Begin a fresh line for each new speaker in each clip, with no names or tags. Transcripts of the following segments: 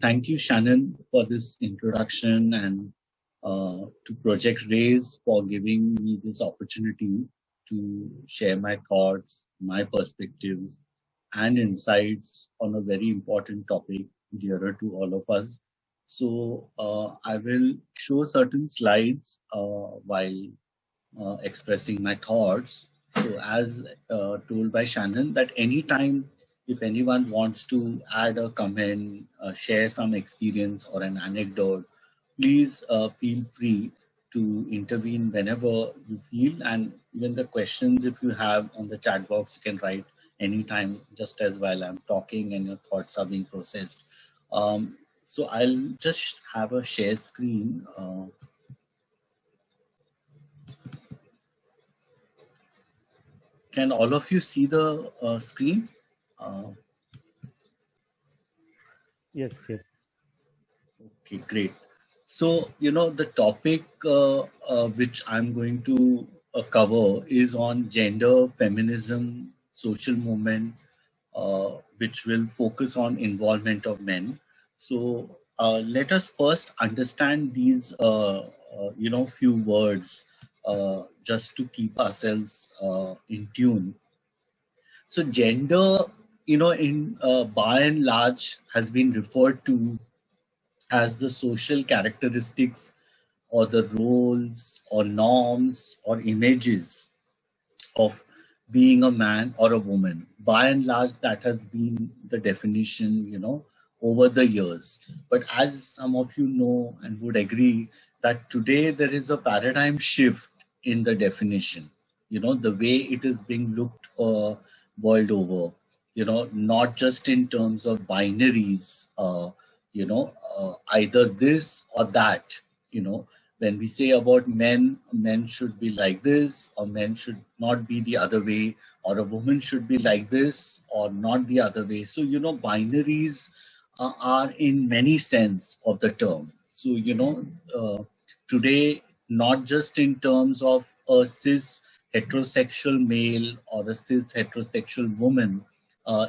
thank you, Shannon, for this introduction, and to Project Raise for giving me this opportunity to share my thoughts, my perspectives, and insights on a very important topic dearer to all of us. So I will show certain slides while expressing my thoughts. So as told by Shannon, that anytime if anyone wants to add a comment, share some experience or an anecdote, please feel free to intervene whenever you feel. And even the questions, if you have on the chat box, you can write anytime, just as while I'm talking and your thoughts are being processed. So I'll just have a share screen. Can all of you see the screen?
Yes.
Okay, great. So, the topic which I'm going to cover is on gender, feminism, social movement, which will focus on involvement of men. So, let us first understand these, few words just to keep ourselves in tune. So gender, in by and large has been referred to as the social characteristics or the roles or norms or images of being a man or a woman. By and large, that has been the definition, over the years. But as some of you know and would agree, that today there is a paradigm shift in the definition, the way it is being looked world over, not just in terms of binaries, either this or that, when we say about men should be like this, or men should not be the other way, or a woman should be like this or not the other way. So, binaries are in many sense of the term. So, today, not just in terms of a cis heterosexual male or a cis heterosexual woman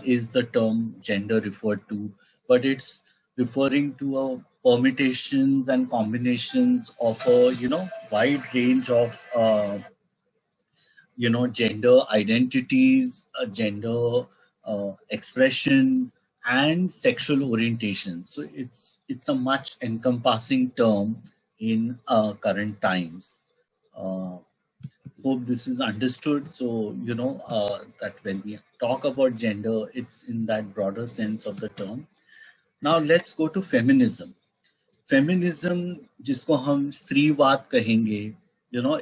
is the term gender referred to, but it's referring to a permutations and combinations of a wide range of gender identities, gender expression, and sexual orientation. So it's a much encompassing term in current times. Hope this is understood. So that when we talk about gender, it's in that broader sense of the term. Now let's go to feminism. Feminism, जिसको हम स्त्रीवाद कहेंगे,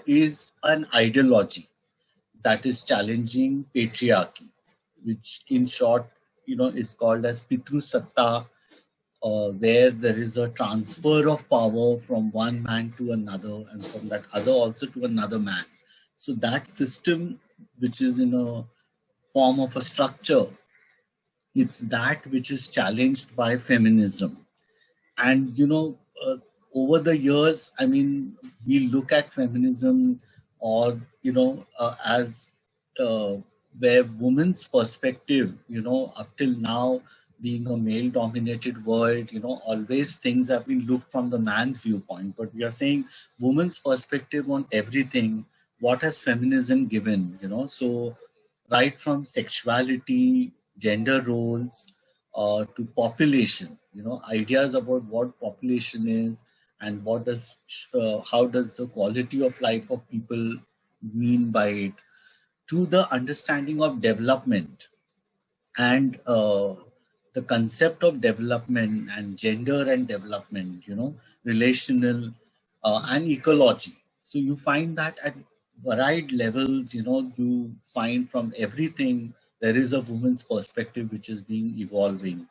is an ideology that is challenging patriarchy, which in short, is called as Pitru Satta, where there is a transfer of power from one man to another and from that other also to another man. So that system, which is in a form of a structure, it's that which is challenged by feminism. And, over the years, I mean, we look at feminism or, as where women's perspective, up till now, being a male-dominated world, always things have been looked from the man's viewpoint. But we are saying women's perspective on everything, what has feminism given, So right from sexuality, gender roles, to population, ideas about what population is and what does, how does the quality of life of people mean by it, to the understanding of development and the concept of development and gender and development, relational and ecology. So you find that at varied levels, you find from everything there is a woman's perspective which is being evolving.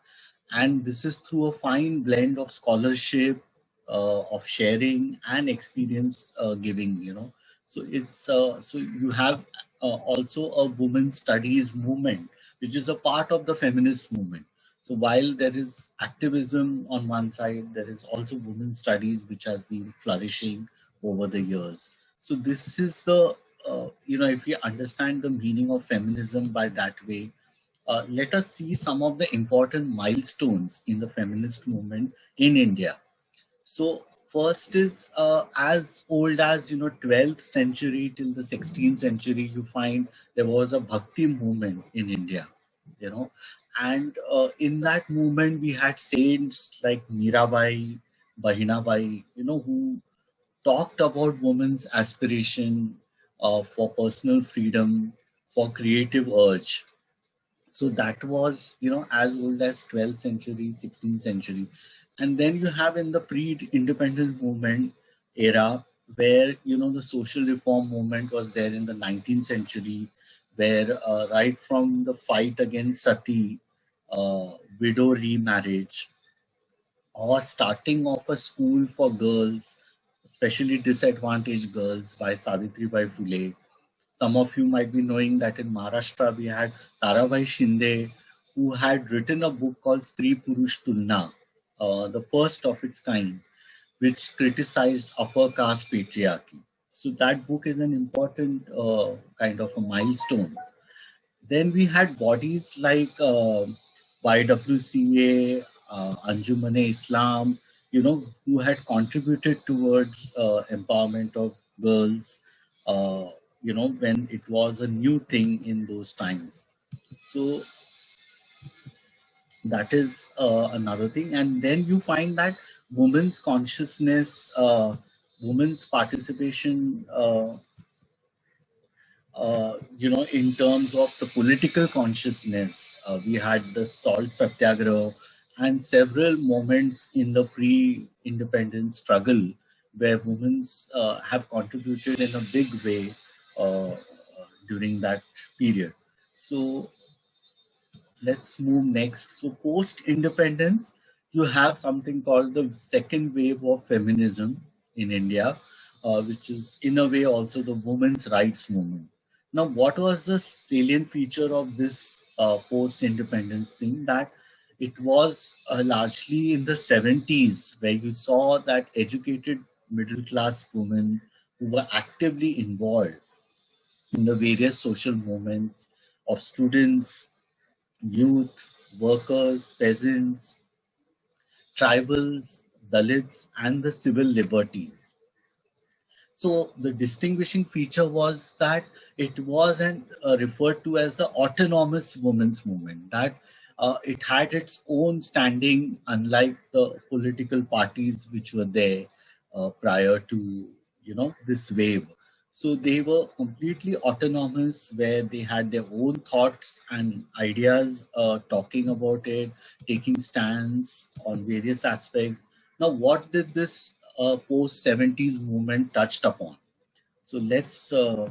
And this is through a fine blend of scholarship, of sharing and experience giving, So it's so you have also a women's studies movement, which is a part of the feminist movement. So while there is activism on one side, there is also women's studies which has been flourishing over the years. So this is the, if you understand the meaning of feminism by that way, let us see some of the important milestones in the feminist movement in India. So first is as old as 12th century till the 16th century, you find there was a bhakti movement in India, and in that movement we had saints like Mirabai, Bahinabai, who talked about women's aspiration for personal freedom, for creative urge. So that was, as old as 12th century, 16th century. And then you have in the pre-independence movement era, where, the social reform movement was there in the 19th century, where right from the fight against sati, widow remarriage, or starting of a school for girls, especially disadvantaged girls by Savitribai Phule. Some of you might be knowing that in Maharashtra we had Tarabai Shinde, who had written a book called Stree Purush Tulna, the first of its kind, which criticized upper caste patriarchy. So that book is an important kind of a milestone. Then we had bodies like YWCA, Anjuman-e Islam, who had contributed towards empowerment of girls, when it was a new thing in those times. So that is another thing. And then you find that women's consciousness, women's participation, in terms of the political consciousness, we had the salt satyagraha and several moments in the pre-independence struggle where women have contributed in a big way during that period. So let's move next. So post-independence, you have something called the second wave of feminism in India, which is in a way also the women's rights movement. Now, what was the salient feature of this post-independence thing? That it was largely in the 70s where you saw that educated middle-class women who were actively involved in the various social movements of students, youth, workers, peasants, tribals, Dalits, and the civil liberties. So the distinguishing feature was that it wasn't referred to as the autonomous women's movement, that it had its own standing, unlike the political parties which were there prior to, this wave. So they were completely autonomous, where they had their own thoughts and ideas, talking about it, taking stands on various aspects. Now, what did this post-70s movement touched upon? So let's, so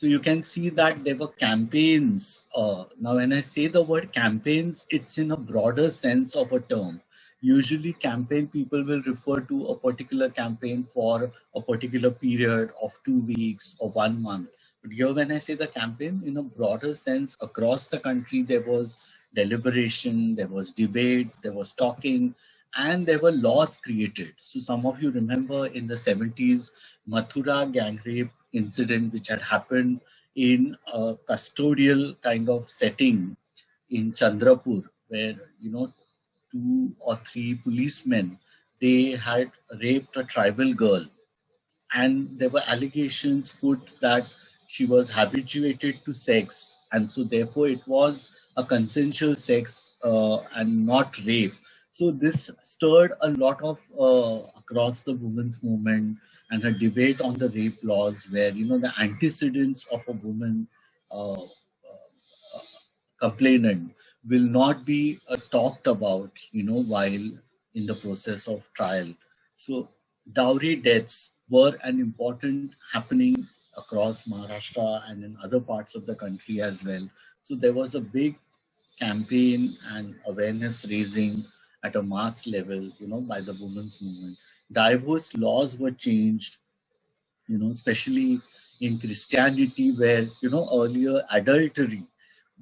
you can see that there were campaigns. Now, when I say the word campaigns, it's in a broader sense of a term. Usually campaign people will refer to a particular campaign for a particular period of 2 weeks or 1 month. But here when I say the campaign, in a broader sense, across the country, there was deliberation, there was debate, there was talking, and there were laws created. So some of you remember in the 70s, Mathura gang rape incident, which had happened in a custodial kind of setting in Chandrapur, where, 2 or 3 policemen, they had raped a tribal girl, and there were allegations put that she was habituated to sex, and so therefore it was a consensual sex and not rape. So this stirred a lot of across the women's movement and a debate on the rape laws, where the antecedents of a woman complainant will not be talked about, while in the process of trial. So dowry deaths were an important happening across Maharashtra and in other parts of the country as well. So there was a big campaign and awareness raising at a mass level, by the women's movement. Divorce laws were changed, especially in Christianity, where, earlier adultery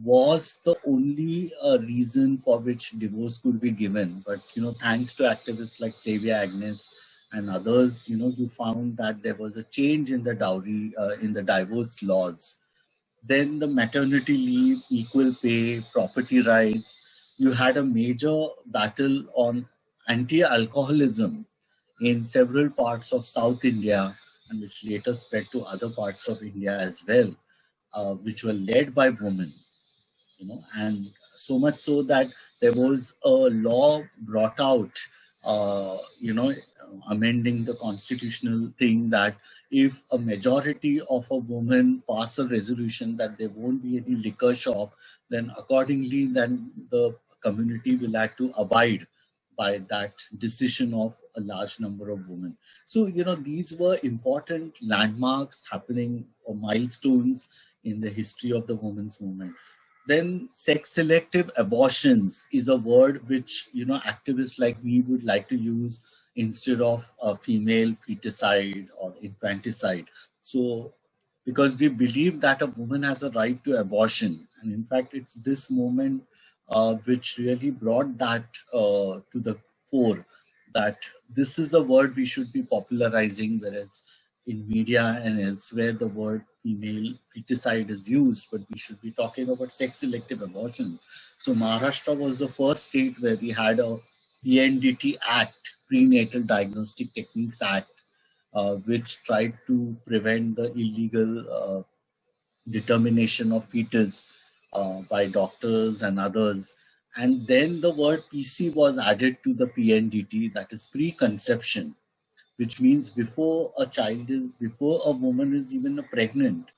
was the only reason for which divorce could be given. But, thanks to activists like Flavia Agnes and others, you found that there was a change in the dowry, in the divorce laws. Then the maternity leave, equal pay, property rights. You had a major battle on anti-alcoholism in several parts of South India, and which later spread to other parts of India as well, which were led by women, and so much so that there was a law brought out, amending the constitutional thing that if a majority of a women pass a resolution that there won't be any liquor shop, then accordingly, then the community will have to abide by that decision of a large number of women. So, these were important landmarks happening or milestones in the history of the women's movement. Then sex selective abortions is a word which activists like me would like to use instead of female feticide or infanticide. So because we believe that a woman has a right to abortion, and in fact it's this movement which really brought that to the fore, that this is the word we should be popularizing, whereas in media and elsewhere the word female feticide is used, but we should be talking about sex selective abortion. So Maharashtra was the first state where we had a PNDT Act, Prenatal Diagnostic Techniques Act, which tried to prevent the illegal determination of fetus by doctors and others. And then the word PC was added to the PNDT, that is preconception, which means before a woman is even pregnant,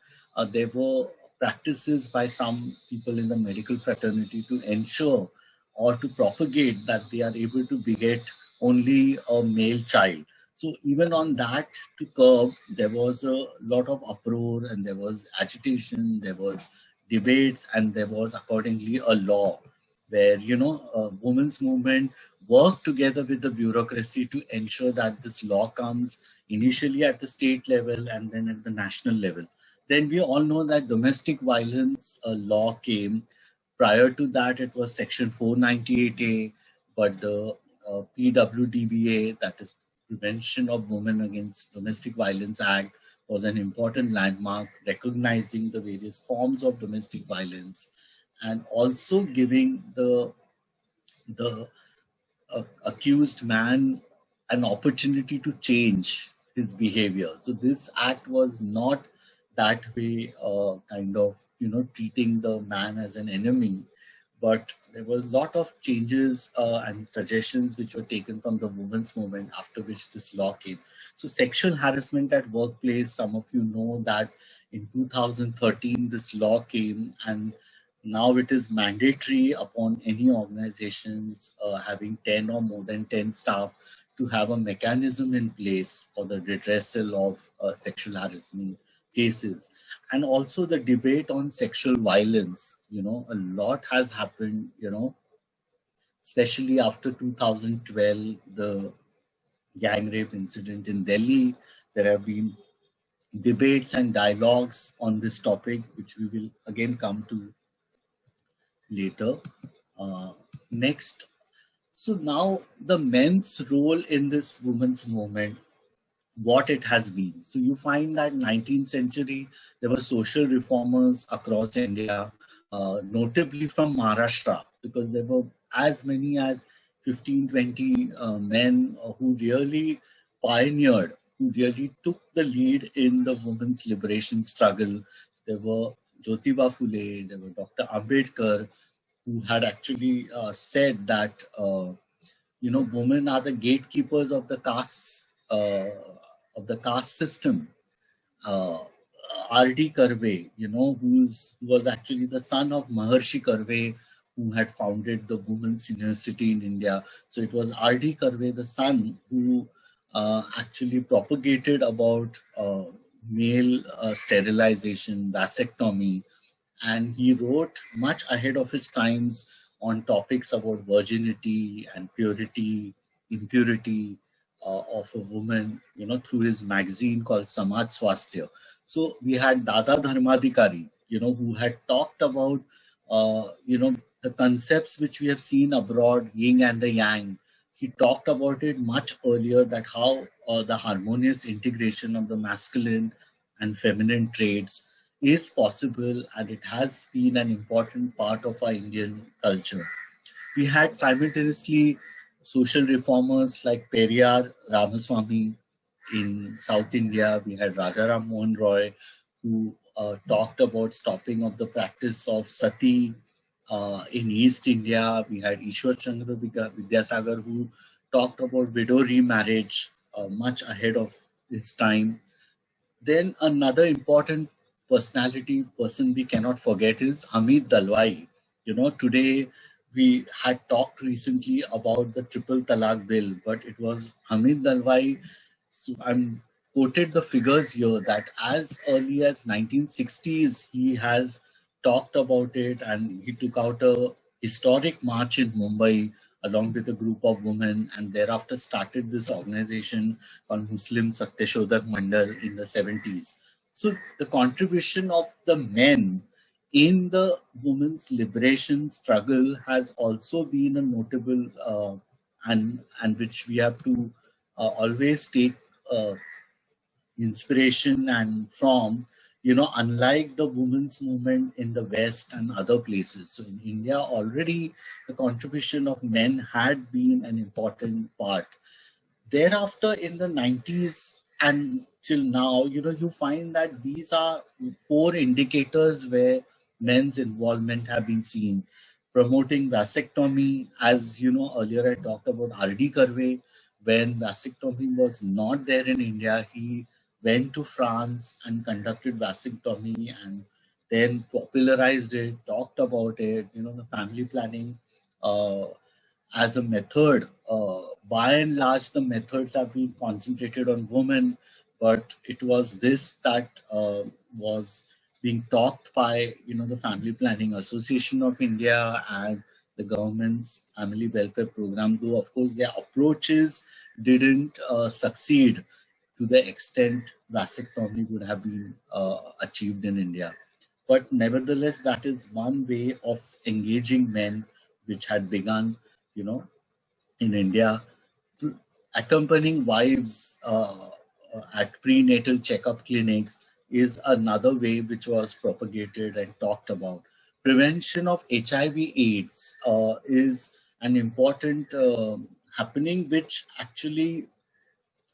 there were practices by some people in the medical fraternity to ensure or to propagate that they are able to beget only a male child. So even on that to curb, there was a lot of uproar and there was agitation, there was debates, and there was accordingly a law where, women's movement work together with the bureaucracy to ensure that this law comes initially at the state level and then at the national level. Then we all know that domestic violence law came. Prior to that, it was Section 498A, but the PWDBA, that is Prevention of Women Against Domestic Violence Act, was an important landmark recognizing the various forms of domestic violence and also giving the accused man an opportunity to change his behavior. So this act was not that way kind of, treating the man as an enemy, but there were a lot of changes and suggestions which were taken from the women's movement after which this law came. So sexual harassment at workplace, some of you know that in 2013 this law came, and now it is mandatory upon any organizations having 10 or more than 10 staff to have a mechanism in place for the redressal of sexual harassment cases. And also the debate on sexual violence, a lot has happened, especially after 2012, the gang rape incident in Delhi. There have been debates and dialogues on this topic, which we will again come to later. Next. So now the men's role in this women's movement, what it has been. So you find that 19th century, there were social reformers across India, notably from Maharashtra, because there were as many as 15, 20 men who really pioneered, who really took the lead in the women's liberation struggle. There were Jyotiba Phule, there were Dr. Ambedkar, who had actually said that, women are the gatekeepers of the caste system. R.D. Karve, who was actually the son of Maharshi Karve, who had founded the Women's University in India. So it was R.D. Karve, the son, who actually propagated about male sterilization, vasectomy, and he wrote much ahead of his times on topics about virginity and purity, impurity of a woman, through his magazine called Samaj Swasthya. So we had Dada Dharmadhikari, who had talked about, the concepts which we have seen abroad, yin and the yang. He talked about it much earlier, that how the harmonious integration of the masculine and feminine traits is possible, and it has been an important part of our Indian culture. We had simultaneously social reformers like Periyar Ramaswamy in South India. We had Rajaram Mohan Roy, who talked about stopping of the practice of sati in East India. We had Ishwar Chandra Vidyasagar, who talked about widow remarriage much ahead of his time. Then another important person we cannot forget is Hamid Dalwai. Today we had talked recently about the triple talaq bill, but it was Hamid Dalwai. So I'm quoted the figures here that as early as 1960s he has talked about it, and he took out a historic march in Mumbai along with a group of women, and thereafter started this organization called Muslim Satyashodhak Mandal in the 70s. So the contribution of the men in the women's liberation struggle has also been a notable and which we have to always take uh, inspiration and from, unlike the women's movement in the West and other places. So in India, already the contribution of men had been an important part. Thereafter, in the 90s and till now, you find that these are four indicators where men's involvement have been seen. Promoting vasectomy, as you know, earlier I talked about R.D. Karve. When vasectomy was not there in India, he went to France and conducted vasectomy and then popularized it, talked about it, the family planning as a method. By and large, the methods have been concentrated on women, but it was this that was being talked by, the Family Planning Association of India and the government's family welfare program, though of course their approaches didn't succeed to the extent vasectomy would have been achieved in India. But nevertheless, that is one way of engaging men which had begun, in India. Accompanying wives at prenatal checkup clinics is another way which was propagated and talked about. Prevention of HIV/AIDS is an important happening which actually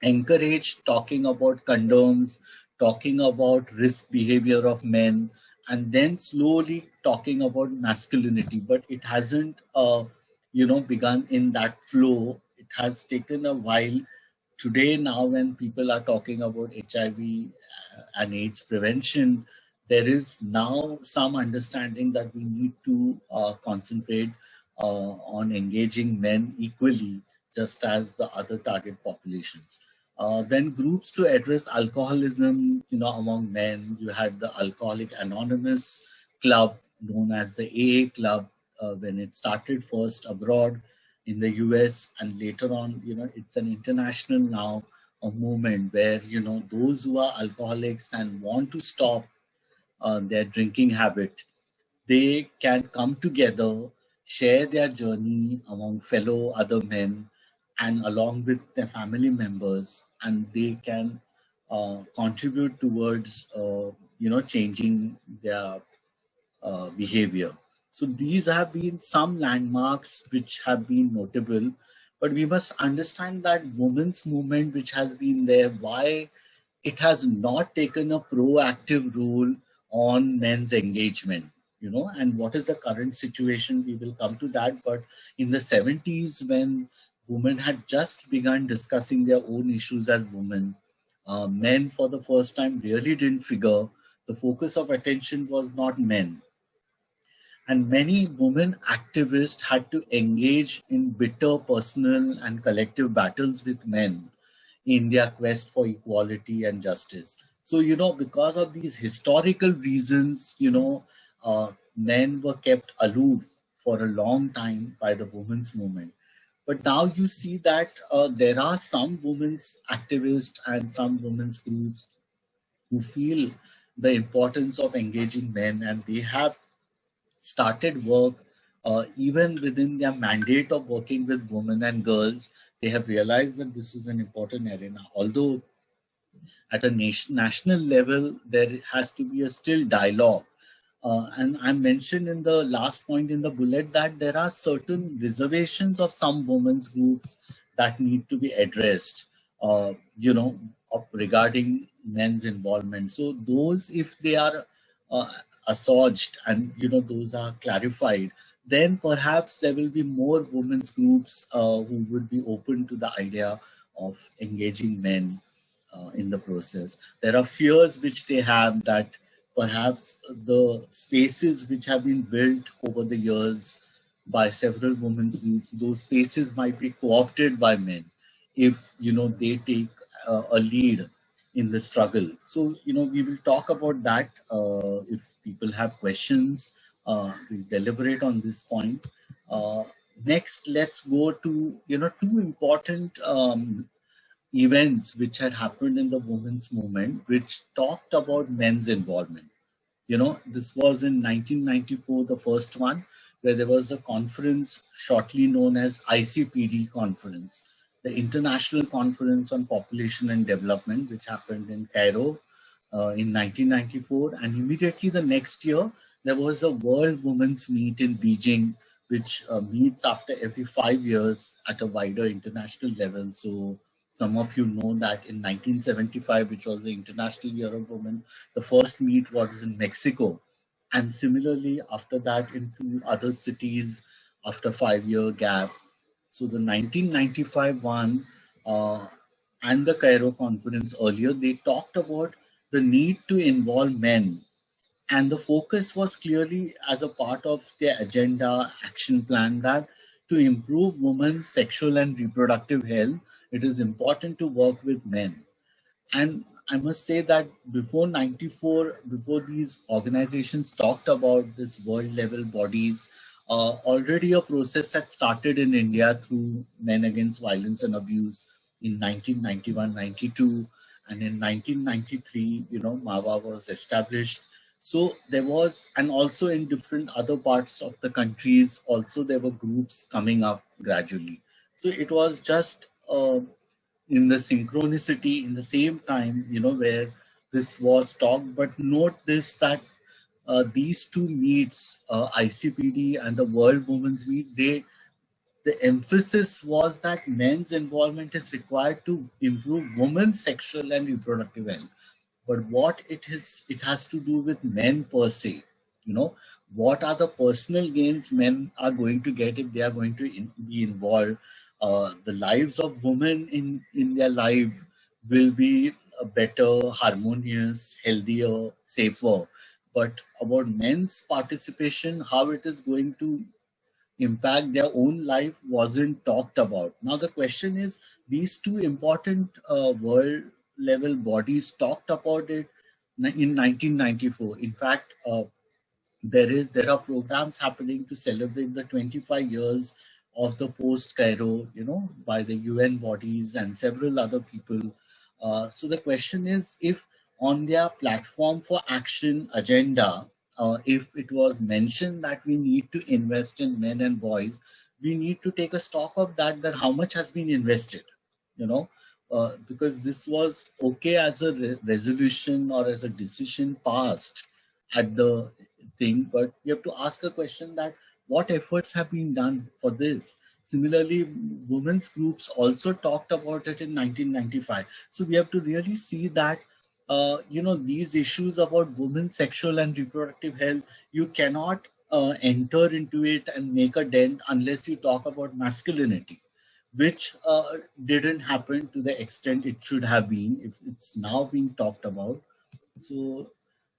encouraged talking about condoms, talking about risk behavior of men, and then slowly talking about masculinity. But it hasn't, begun in that flow. It has taken a while. Today, now, when people are talking about HIV and AIDS prevention, there is now some understanding that we need to concentrate on engaging men equally, just as the other target populations. Then groups to address alcoholism, among men. You had the Alcoholic Anonymous Club, known as the AA Club, when it started first abroad in the US, and later on, it's an international now a movement where, those who are alcoholics and want to stop their drinking habit, they can come together, share their journey among fellow other men and along with their family members, and they can contribute towards, changing their behavior. So these have been some landmarks which have been notable, but we must understand that women's movement which has been there, why it has not taken a proactive role on men's engagement, and what is the current situation, we will come to that. But in the 70s, when women had just begun discussing their own issues as women, men for the first time really didn't figure. The focus of attention was not men. And many women activists had to engage in bitter personal and collective battles with men in their quest for equality and justice. So, because of these historical reasons, men were kept aloof for a long time by the women's movement. But now you see that there are some women's activists and some women's groups who feel the importance of engaging men, and they have started work even within their mandate of working with women and girls. They have realized that this is an important arena. Although At a national level, there has to be a still dialogue. And I mentioned in the last point in the bullet that there are certain reservations of some women's groups that need to be addressed, regarding men's involvement. So those, if they are uh, assuaged and, those are clarified, then perhaps there will be more women's groups who would be open to the idea of engaging men in the process. There are fears which they have that perhaps the spaces which have been built over the years by several women's groups, those spaces might be co-opted by men if, they take a lead in the struggle. So, we will talk about that. If people have questions, we'll deliberate on this point. Next, let's go to, two important events which had happened in the women's movement, which talked about men's involvement. This was in 1994, the first one, where there was a conference shortly known as ICPD conference, the International Conference on Population and Development, which happened in Cairo in 1994. And immediately the next year, there was a World Women's Meet in Beijing, which meets after every 5 years at a wider international level. So some of you know that in 1975, which was the International Year of Women, the first meet was in Mexico. And similarly, after that, in two other cities after 5-year gap. So the 1995 one and the Cairo conference earlier, they talked about the need to involve men. And the focus was clearly as a part of their agenda action plan that to improve women's sexual and reproductive health, it is important to work with men. And I must say that before 94, before these organizations talked about this world level bodies, already a process had started in India through Men Against Violence and Abuse in 1991-92. And in 1993, MAVA was established. So there was, and also in different other parts of the countries, also there were groups coming up gradually. So it was just in the synchronicity in the same time, where this was talked. But note this, that these two meets, ICPD and the World Women's Meet, the emphasis was that men's involvement is required to improve women's sexual and reproductive health. But what it has to do with men per se. What are the personal gains men are going to get if they are going to be involved? The lives of women in their life will be better, harmonious, healthier, safer. But about men's participation, how it is going to impact their own life wasn't talked about. Now the question is, these two important world level bodies talked about it in 1994. In fact, there are programs happening to celebrate the 25 years of the post Cairo, by the UN bodies and several other people. So the question is, if on their platform for action agenda, if it was mentioned that we need to invest in men and boys, we need to take a stock of that how much has been invested, because this was okay as a resolution or as a decision passed at the thing, but we have to ask a question that what efforts have been done for this. Similarly, women's groups also talked about it in 1995. So we have to really see that, these issues about women's sexual and reproductive health, you cannot enter into it and make a dent unless you talk about masculinity, which didn't happen to the extent it should have been if it's now being talked about.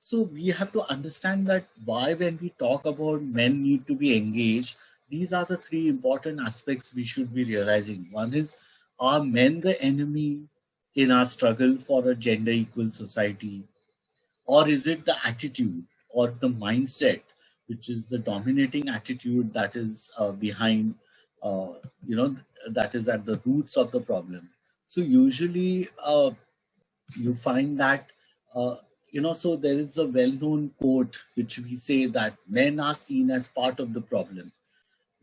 So we have to understand that why, when we talk about men need to be engaged, these are the three important aspects we should be realizing. One is, are men the enemy in our struggle for a gender equal society? Or is it the attitude or the mindset, which is the dominating attitude that is behind, that is at the roots of the problem? So usually you find that, so there is a well-known quote which we say that men are seen as part of the problem,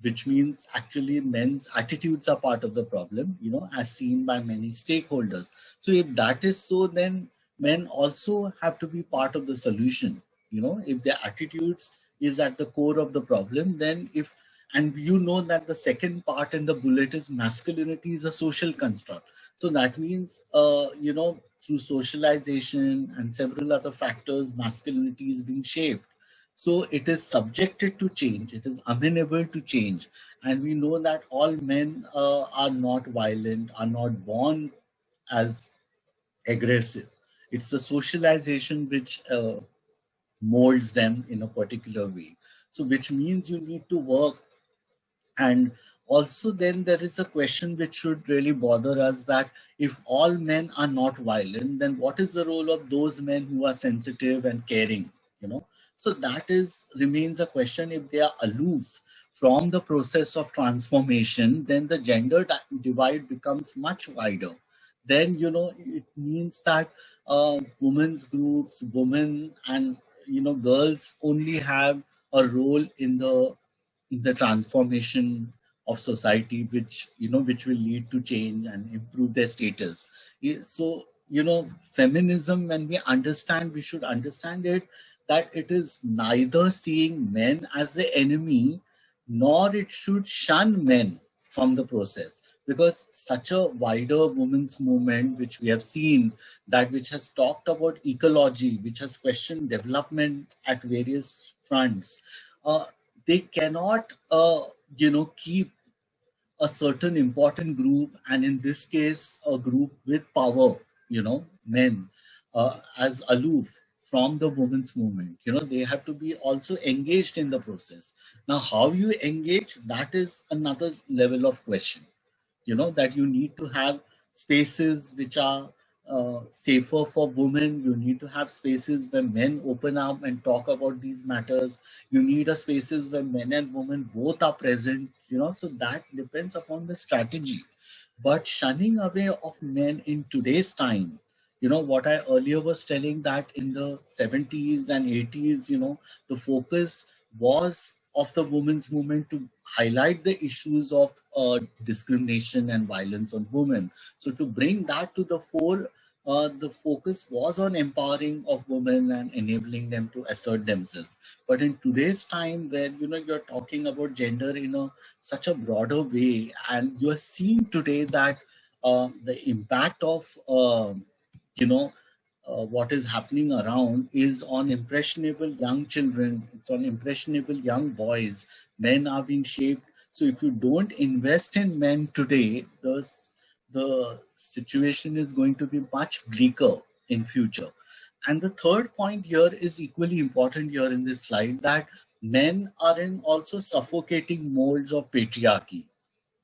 which means actually men's attitudes are part of the problem, as seen by many stakeholders. So if that is so, then men also have to be part of the solution. If their attitudes is at the core of the problem, then and that the second part in the bullet is masculinity is a social construct. So that means, through socialization and several other factors, masculinity is being shaped. So it is subjected to change. It is amenable to change. And we know that all men are not violent, are not born as aggressive. It's the socialization which molds them in a particular way. So which means you need to work. And also then there is a question which should really bother us, that if all men are not violent, then what is the role of those men who are sensitive and caring? So that remains a question. If they are aloof from the process of transformation, then the gender divide becomes much wider. Then it means that women's groups, women and girls only have a role in the transformation of society, which will lead to change and improve their status. So feminism, when we should understand it, that it is neither seeing men as the enemy, nor it should shun men from the process. Because such a wider women's movement, which we have seen, that which has talked about ecology, which has questioned development at various fronts, they cannot, keep a certain important group, and in this case, a group with power, men, as aloof from the women's movement. They have to be also engaged in the process. Now, how you engage, that is another level of question. That you need to have spaces which are safer for women. You need to have spaces where men open up and talk about these matters. You need a spaces where men and women both are present, so that depends upon the strategy. But shunning away of men in today's time, what I earlier was telling, that in the 70s and 80s, the focus was of the women's movement to highlight the issues of discrimination and violence on women. So to bring that to the fore, the focus was on empowering of women and enabling them to assert themselves. But in today's time, where you're talking about gender in such a broader way, and you're seeing today that the impact of what is happening around is on impressionable young children. It's on impressionable young boys. Men are being shaped. So if you don't invest in men today, the situation is going to be much bleaker in future. And the third point here is equally important here in this slide, that men are in also suffocating molds of patriarchy.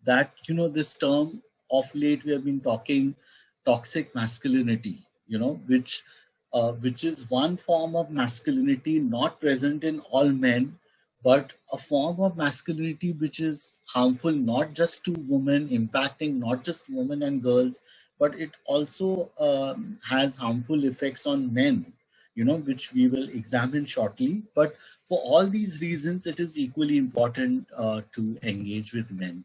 That this term of late we have been talking, toxic masculinity, which is one form of masculinity not present in all men, but a form of masculinity which is harmful not just to women, impacting not just women and girls, but it also has harmful effects on men, which we will examine shortly. But for all these reasons, it is equally important to engage with men.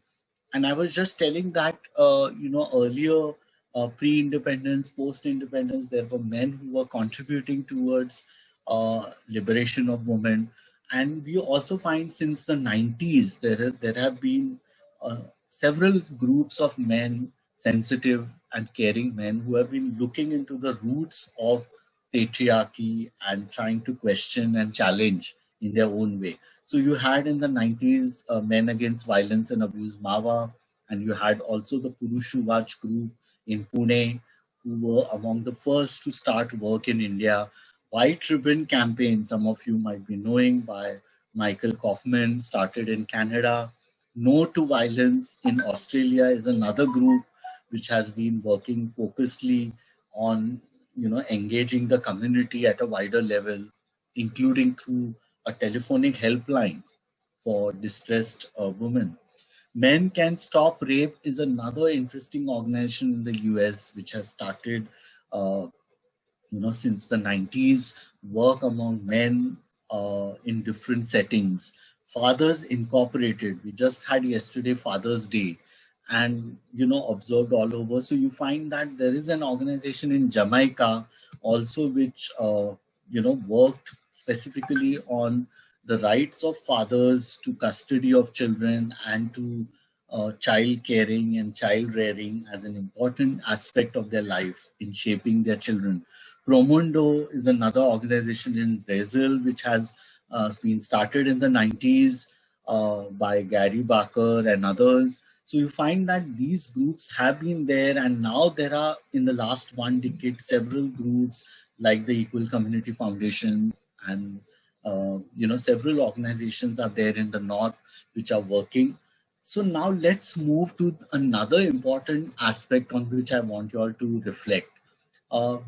And I was just telling that, earlier, pre-independence, post-independence, there were men who were contributing towards liberation of women. And we also find since the 90s, there have been several groups of men, sensitive and caring men, who have been looking into the roots of patriarchy and trying to question and challenge in their own way. So you had in the 90s Men Against Violence and Abuse, MAVA, and you had also the Purushuvaj group in Pune, who were among the first to start work in India. White Ribbon Campaign, some of you might be knowing, by Michael Kaufman, started in Canada. No to Violence in Australia is another group which has been working focusedly on engaging the community at a wider level, including through a telephonic helpline for distressed women. Men Can Stop Rape is another interesting organization in the US, which has started since the 90s, work among men in different settings, Fathers Incorporated. We just had yesterday Father's Day, and observed all over. So you find that there is an organization in Jamaica also which worked specifically on the rights of fathers to custody of children and to child caring and child rearing as an important aspect of their life in shaping their children. Promundo is another organization in Brazil which has been started in the 90s by Gary Barker and others. So you find that these groups have been there, and now there are, in the last 1 decade, several groups like the Equal Community Foundation and several organizations are there in the north which are working. So now let's move to another important aspect on which I want you all to reflect.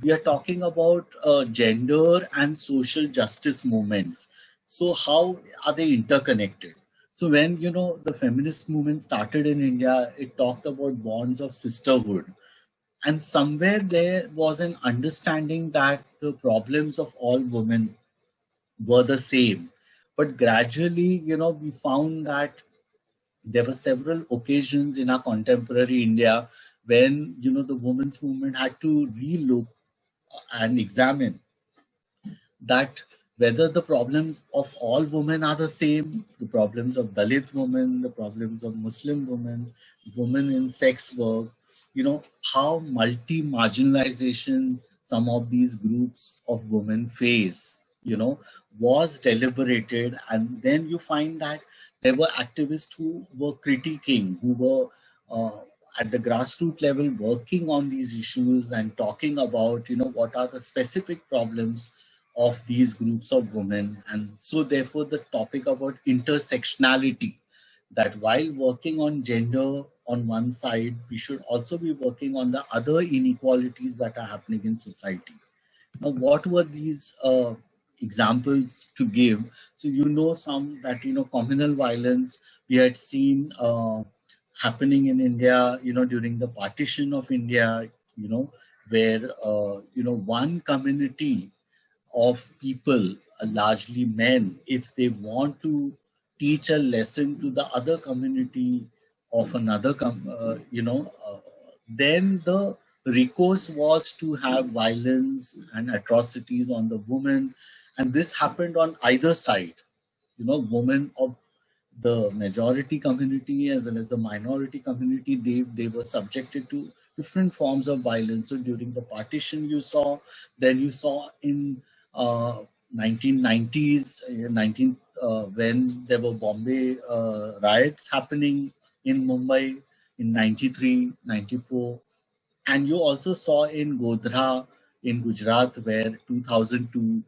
We are talking about gender and social justice movements. So how are they interconnected? So when the feminist movement started in India, it talked about bonds of sisterhood, and somewhere there was an understanding that the problems of all women were the same. But gradually, we found that there were several occasions in our contemporary India when the women's movement had to relook and examine that whether the problems of all women are the same, the problems of Dalit women, the problems of Muslim women, women in sex work, how multi-marginalization some of these groups of women face, was deliberated. And then you find that there were activists who were critiquing, who were at the grassroots level working on these issues and talking about, what are the specific problems of these groups of women. And so therefore the topic about intersectionality, that while working on gender on one side, we should also be working on the other inequalities that are happening in society. Now, what were these examples to give? So some that communal violence we had seen happening in India, during the partition of India, where one community of people, largely men, if they want to teach a lesson to the other community of another, then the recourse was to have violence and atrocities on the women. And this happened on either side. Women of the majority community as well as the minority community, they were subjected to different forms of violence. So during the partition you saw in 1990s, when there were Bombay riots happening in Mumbai in 93, 94. And you also saw in Godhra in Gujarat where 2002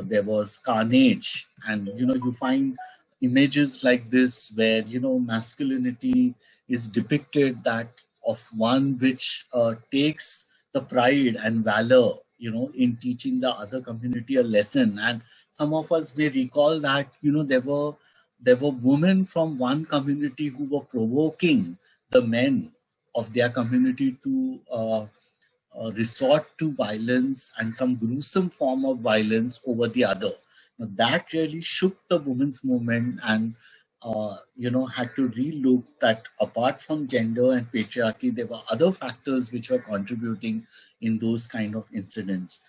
there was carnage. And you find images like this where masculinity is depicted, that of one which takes the pride and valor in teaching the other community a lesson. And some of us may recall that there were women from one community who were provoking the men of their community to resort to violence and some gruesome form of violence over the other. Now, that really shook the women's movement and had to relook that apart from gender and patriarchy, there were other factors which were contributing in those kind of incidents.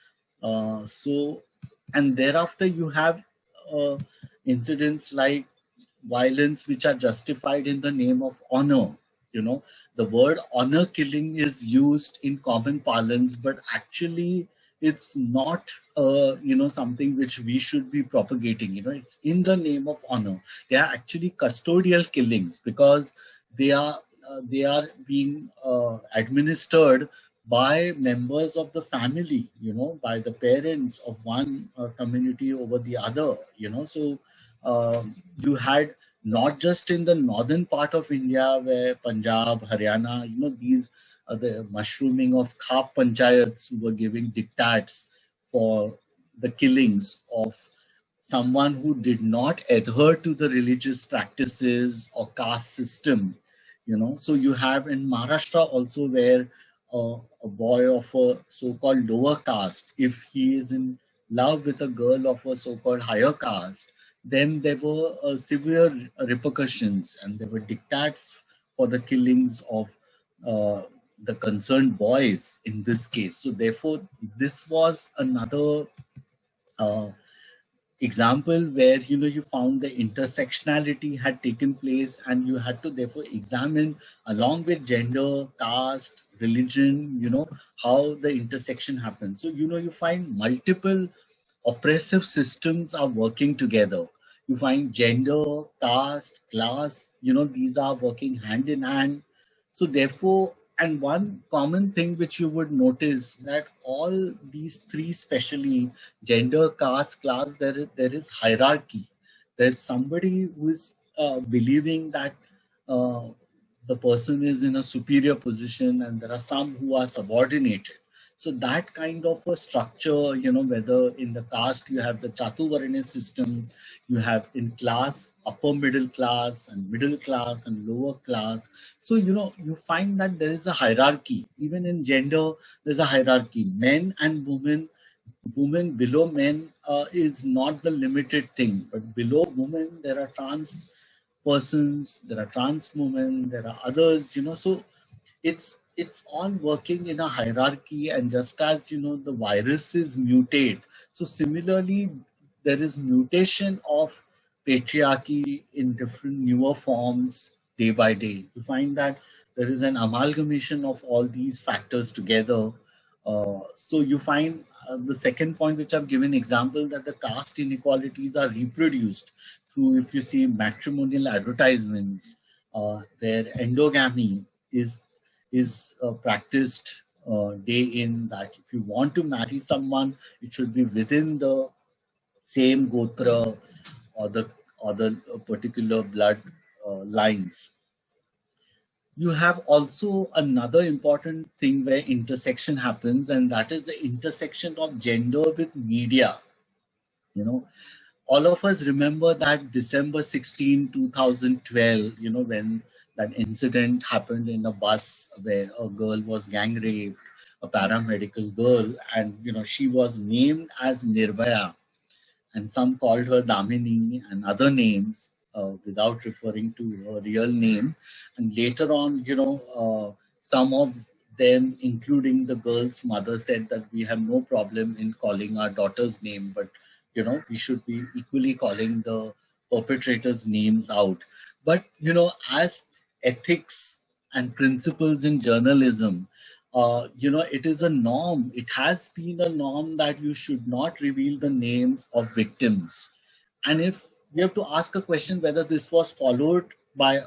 And thereafter you have incidents like violence which are justified in the name of honor. The word honor killing is used in common parlance, but actually it's not, something which we should be propagating. It's in the name of honor. They are actually custodial killings because they are being administered by members of the family, by the parents of one community over the other. So you had not just in the northern part of India where Punjab, Haryana, these are the mushrooming of Khap Panchayats who were giving diktats for the killings of someone who did not adhere to the religious practices or caste system. So you have in Maharashtra also where a boy of a so-called lower caste, if he is in love with a girl of a so-called higher caste, then there were severe repercussions, and there were diktats for the killings of the concerned boys in this case. So therefore, this was another uh, example where you found the intersectionality had taken place, and you had to therefore examine, along with gender, caste, religion, how the intersection happens. So you find multiple oppressive systems are working together. You find gender, caste, class, these are working hand in hand. So therefore, and one common thing which you would notice, that all these three, especially gender, caste, class, there is hierarchy. There's somebody who is believing that uh, the person is in a superior position, and there are some who are subordinated. So that kind of a structure, whether in the caste you have the Chatuvarna system, you have in class, upper middle class and lower class. So, you find that there is a hierarchy. Even in gender, there's a hierarchy. Men and women below men is not the limited thing, but below women, there are trans persons, there are trans women, there are others, so it's all working in a hierarchy. And just as the viruses mutate, so similarly there is mutation of patriarchy in different newer forms day by day. You find that there is an amalgamation of all these factors together. So you find the second point which I've given example, that the caste inequalities are reproduced through, if you see matrimonial advertisements, where endogamy is practiced day in, that if you want to marry someone, it should be within the same gotra or the particular blood lines. You have also another important thing where intersection happens, and that is the intersection of gender with media. All of us remember that December 16, 2012, when that incident happened in a bus where a girl was gang raped, a paramedical girl, and she was named as Nirbhaya, and some called her Damini and other names without referring to her real name. And later on, some of them, including the girl's mother, said that we have no problem in calling our daughter's name, but we should be equally calling the perpetrators' names out. But as ethics and principles in journalism, it is a norm. It has been a norm that you should not reveal the names of victims. And if we have to ask a question whether this was followed by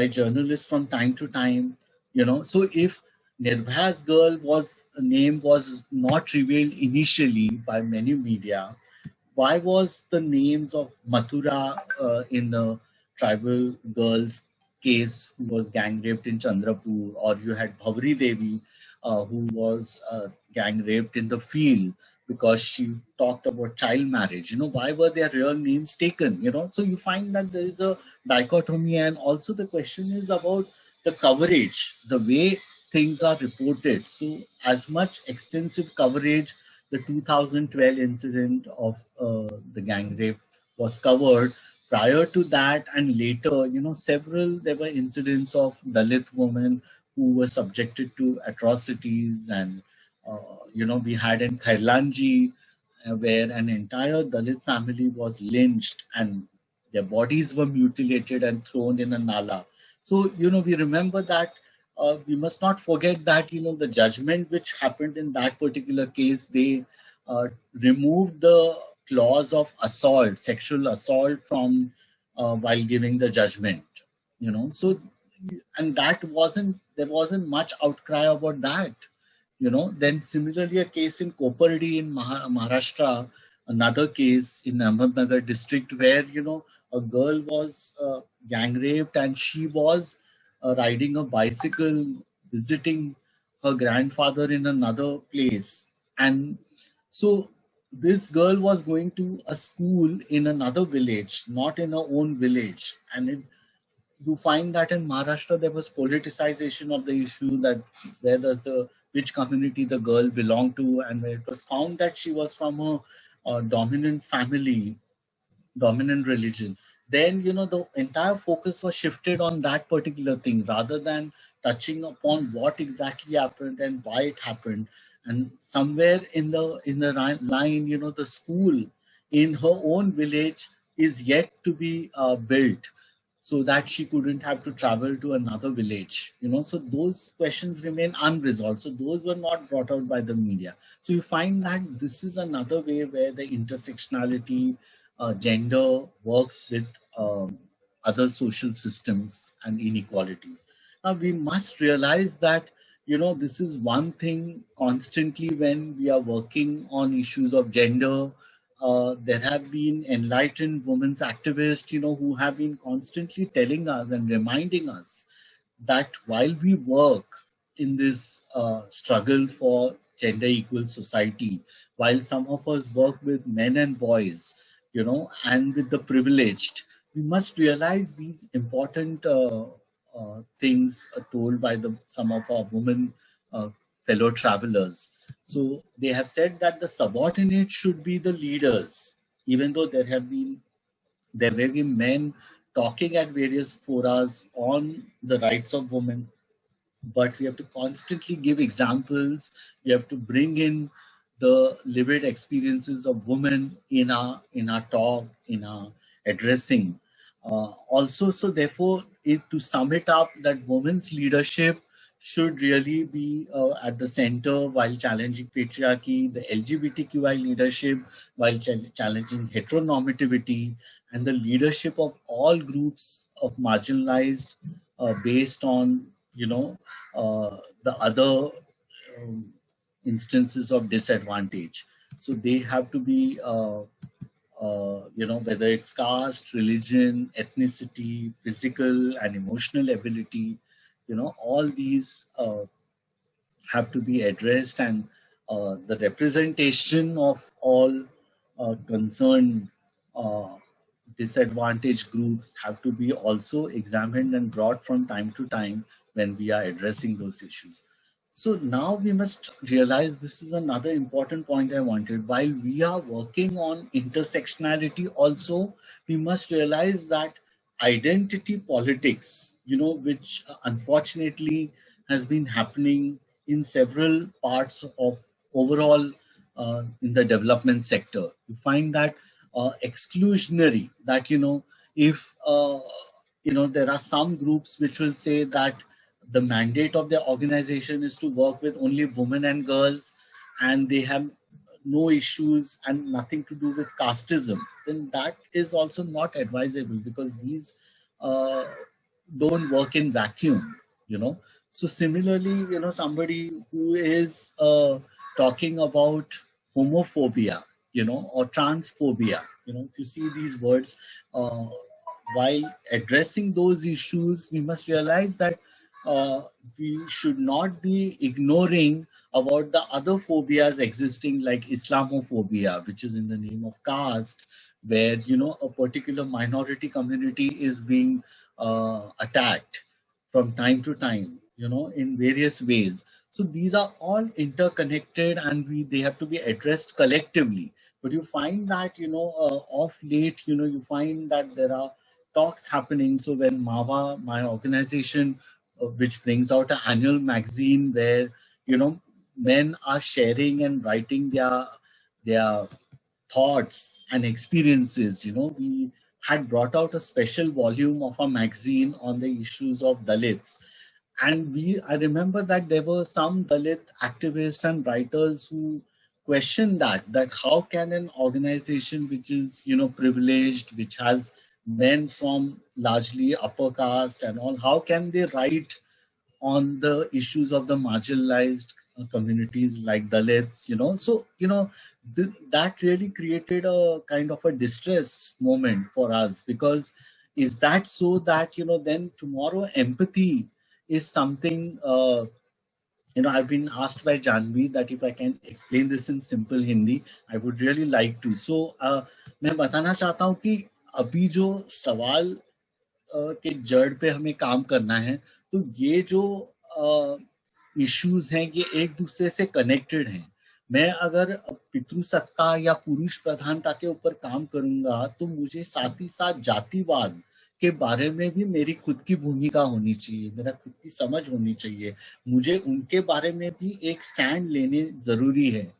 journalists from time to time, so if Nirbhaya's name was not revealed initially by many media, why was the names of Mathura in the tribal girl's case who was gang raped in Chandrapur, or you had Bhavri Devi who was gang raped in the field because she talked about child marriage? Why were their real names taken? So you find that there is a dichotomy, and also the question is about the coverage, the way things are reported. So as much extensive coverage, the 2012 incident of the gang rape was covered. Prior to that and later, there were incidents of Dalit women who were subjected to atrocities. And, we had in Khairlanji where an entire Dalit family was lynched and their bodies were mutilated and thrown in a nala. So, we remember that. We must not forget that, the judgment which happened in that particular case, they removed the clause of assault, sexual assault from while giving the judgment, So, and there wasn't much outcry about that, Then similarly, a case in Kopardi in Maharashtra, another case in Ahmednagar district where, a girl was gang raped, and she was riding a bicycle, visiting her grandfather in another place. And so this girl was going to a school in another village, not in her own village. And you find that in Maharashtra, there was politicization of the issue, that which community the girl belonged to, and where it was found that she was from a dominant family, dominant religion, then the entire focus was shifted on that particular thing rather than touching upon what exactly happened and why it happened. And somewhere in the line, the school in her own village is yet to be built, so that she couldn't have to travel to another village. So those questions remain unresolved, so those were not brought out by the media. So you find that this is another way where the intersectionality, gender works with other social systems and inequalities. Now we must realize that this is one thing constantly when we are working on issues of gender. There have been enlightened women's activists, who have been constantly telling us and reminding us that while we work in this struggle for gender equal society, while some of us work with men and boys, and with the privileged, we must realize these important things told by some of our women fellow travelers. So they have said that the subordinates should be the leaders, even though there may be men talking at various forums on the rights of women, but we have to constantly give examples. We have to bring in the lived experiences of women in our talk, in our addressing. Also, so therefore, to sum it up, that women's leadership should really be at the center while challenging patriarchy, the LGBTQI leadership while challenging heteronormativity, and the leadership of all groups of marginalized based on the other instances of disadvantage. So they have to be whether it's caste, religion, ethnicity, physical and emotional ability, all these have to be addressed, and the representation of all concerned disadvantaged groups have to be also examined and brought from time to time when we are addressing those issues. So now we must realize, this is another important point I wanted. While we are working on intersectionality also, we must realize that identity politics, which unfortunately has been happening in several parts of overall in the development sector. You find that exclusionary, that if there are some groups which will say that the mandate of their organization is to work with only women and girls, and they have no issues and nothing to do with casteism, then that is also not advisable, because these uh, don't work in vacuum. So similarly, somebody who is talking about homophobia, or transphobia, if you see these words, while addressing those issues, we must realize that we should not be ignoring about the other phobias existing, like Islamophobia, which is in the name of caste, where a particular minority community is being attacked from time to time, in various ways. So these are all interconnected, and they have to be addressed collectively. But you find that off late, you find that there are talks happening. So when MAVA, my organization, which brings out an annual magazine where men are sharing and writing their thoughts and experiences. We had brought out a special volume of a magazine on the issues of Dalits. And I remember that there were some Dalit activists and writers who questioned that how can an organization which is, privileged, which has men from largely upper caste and all, how can they write on the issues of the marginalized communities like Dalits, So, that really created a kind of a distress moment for us, because is that so that, then tomorrow empathy is something, I've been asked by Janvi that if I can explain this in simple Hindi, I would really like to. So, मैं बताना चाहता हूँ कि अभी जो सवाल के जड़ पे हमें काम करना है, तो ये जो इश्यूज हैं ये एक दूसरे से कनेक्टेड हैं. मैं अगर पितृसत्ता या पुरुष प्रधानता के ऊपर काम करूंगा तो मुझे साथ ही साथ जातिवाद के बारे में भी मेरी खुद की भूमिका होनी चाहिए, मेरा खुद की समझ होनी चाहिए, मुझे उनके बारे में भी एक स्टैंड लेने जरूरी है।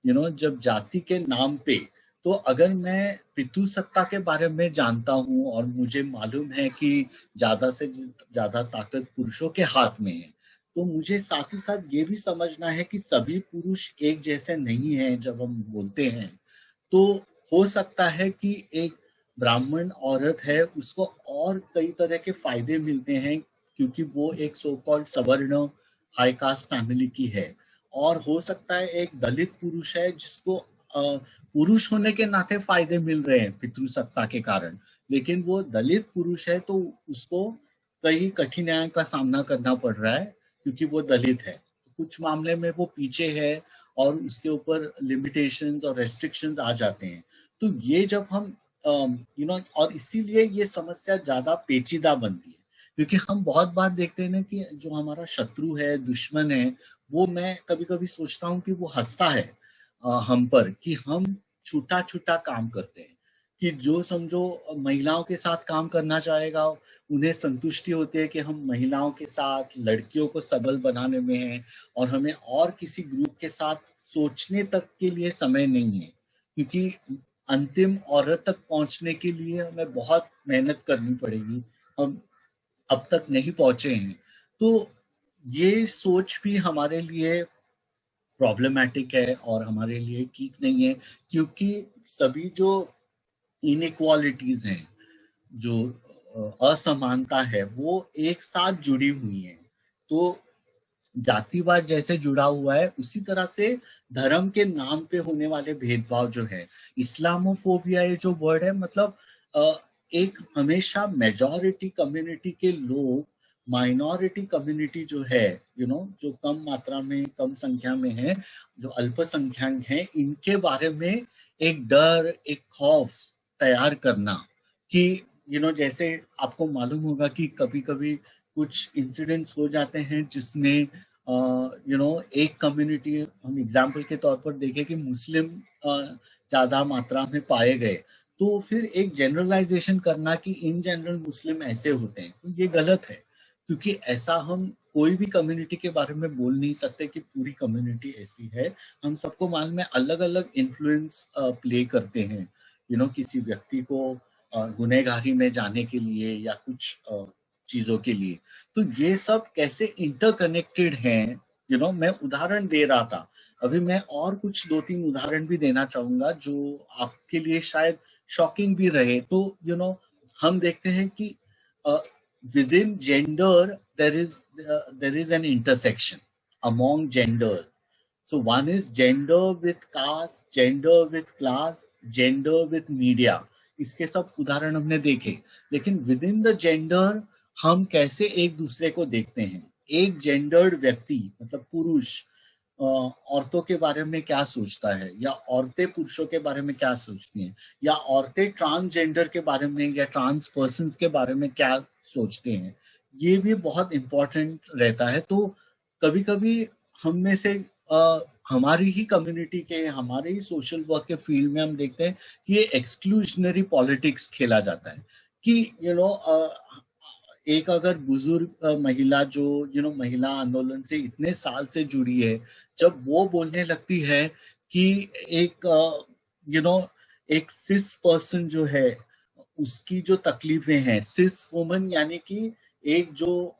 जब जाति के नाम पे, तो अगर मैं पितृसत्ता के बारे में जानता हूँ और मुझे मालूम है कि ज्यादा से ज्यादा ताकत पुरुषों के हाथ में है, तो मुझे साथ ही साथ ये भी समझना है कि सभी पुरुष एक जैसे नहीं हैं। जब हम बोलते हैं तो हो सकता है कि एक ब्राह्मण औरत है, उसको और कई तरह के फायदे मिलते हैं क्योंकि वो एक सो कॉल्ड सवर्ण हाई कास्ट फैमिली की है। और हो सकता है एक दलित पुरुष है जिसको पुरुष होने के नाते फायदे मिल रहे हैं पितृसत्ता के कारण, लेकिन वो दलित पुरुष है तो उसको कई कठिनाइयों का सामना करना पड़ रहा है क्योंकि वो दलित है। कुछ मामले में वो पीछे है और उसके ऊपर लिमिटेशंस और रेस्ट्रिक्शंस आ जाते हैं। तो ये जब हम और इसीलिए ये समस्या ज्यादा पेचीदा बनती है क्योंकि हम बहुत बार देखते हैं ना कि जो हमारा शत्रु है, दुश्मन है, वो मैं कभी कभी सोचता हूँ कि वो हंसता है हम पर कि हम छोटा छोटा काम करते हैं, कि जो समझो महिलाओं के साथ काम करना चाहेगा उन्हें संतुष्टि होती है कि हम महिलाओं के साथ, लड़कियों को सबल बनाने में हैं और हमें और किसी ग्रुप के साथ सोचने तक के लिए समय नहीं है क्योंकि अंतिम औरत तक पहुंचने के लिए हमें बहुत मेहनत करनी पड़ेगी, हम अब तक नहीं पहुंचे हैं। तो ये सोच भी हमारे लिए प्रॉब्लमेटिक है और हमारे लिए ठीक नहीं है क्योंकि सभी जो इनइक्वालिटीज हैं, जो असमानता है, वो एक साथ जुड़ी हुई है। तो जातिवाद जैसे जुड़ा हुआ है उसी तरह से धर्म के नाम पे होने वाले भेदभाव जो है, इस्लामोफोबिया ये जो वर्ड है, मतलब अ, एक हमेशा मेजॉरिटी कम्युनिटी के लोग माइनॉरिटी कम्युनिटी जो है, जो कम मात्रा में, कम संख्या में है, जो अल्पसंख्यक हैं, इनके बारे में एक डर, एक खौफ तैयार करना कि जैसे आपको मालूम होगा कि कभी कभी कुछ इंसिडेंट्स हो जाते हैं जिसमें एक कम्युनिटी, हम एग्जाम्पल के तौर पर देखें कि मुस्लिम ज्यादा मात्रा में पाए गए, तो फिर एक जनरलाइजेशन करना कि इन जनरल मुस्लिम ऐसे होते हैं, तो ये गलत है क्योंकि ऐसा हम कोई भी कम्युनिटी के बारे में बोल नहीं सकते कि पूरी कम्युनिटी ऐसी है। हम सबको मालूम है अलग अलग इन्फ्लुएंस प्ले करते हैं किसी व्यक्ति को गुनहगारी में जाने के लिए या कुछ चीजों के लिए। तो ये सब कैसे इंटरकनेक्टेड हैं, मैं उदाहरण दे रहा था, अभी मैं और कुछ 2-3 उदाहरण भी देना चाहूंगा जो आपके लिए शायद शॉकिंग भी रहे। तो हम देखते हैं कि within gender there is an intersection among gender. So one is gender with caste, gender with class, gender with media. इसके सब उदाहरण हमने देखे, लेकिन विद इन द जेंडर हम कैसे एक दूसरे को देखते हैं। एक जेंडर्ड व्यक्ति मतलब पुरुष औरतों के बारे में क्या सोचता है, या औरतें पुरुषों के बारे में क्या सोचती हैं, या औरतें ट्रांसजेंडर के बारे में या ट्रांस पर्सन्स के बारे में क्या सोचते हैं, ये भी बहुत इम्पोर्टेंट रहता है। तो कभी कभी हम में से हमारी ही कम्युनिटी के, हमारे ही सोशल वर्क के फील्ड में हम देखते हैं कि ये एक्सक्लूजनरी पॉलिटिक्स खेला जाता है कि एक अगर बुजुर्ग महिला जो महिला आंदोलन से इतने साल से जुड़ी है, जब वो बोलने लगती है कि एक एक सिस पर्सन जो है उसकी जो तकलीफें हैं, सिस वुमन यानी कि एक जो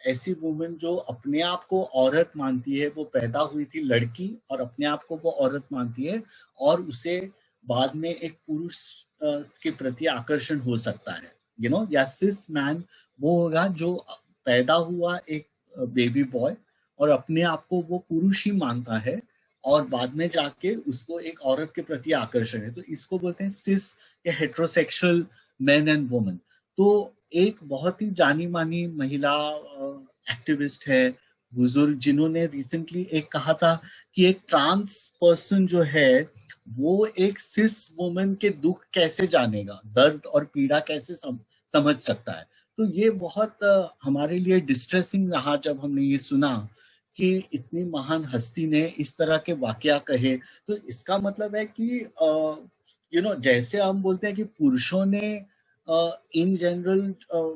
ऐसी वुमन जो अपने आप को औरत मानती है, वो पैदा हुई थी लड़की और अपने आप को वो औरत मानती है और उसे बाद में एक पुरुष के प्रति आकर्षण हो सकता है, या सिस मैन वो होगा जो पैदा हुआ एक बेबी बॉय और अपने आप को वो पुरुष ही मानता है और बाद में जाके उसको एक औरत के प्रति आकर्षण है, तो इसको बोलते हैं सिस या हेट्रोसेक्सुअल मैन एंड वुमन। तो एक बहुत ही जानी मानी महिला एक्टिविस्ट है, बुजुर्ग, जिन्होंने रिसेंटली एक कहा था कि एक ट्रांस पर्सन जो है वो एक सिस वुमन के दुख कैसे जानेगा, दर्द और पीड़ा कैसे समझ सकता है। तो ये बहुत हमारे लिए डिस्ट्रेसिंग रहा जब हमने ये सुना कि इतनी महान हस्ती ने इस तरह के वाकया कहे। तो इसका मतलब है कि जैसे हम बोलते हैं कि पुरुषों ने इन जनरल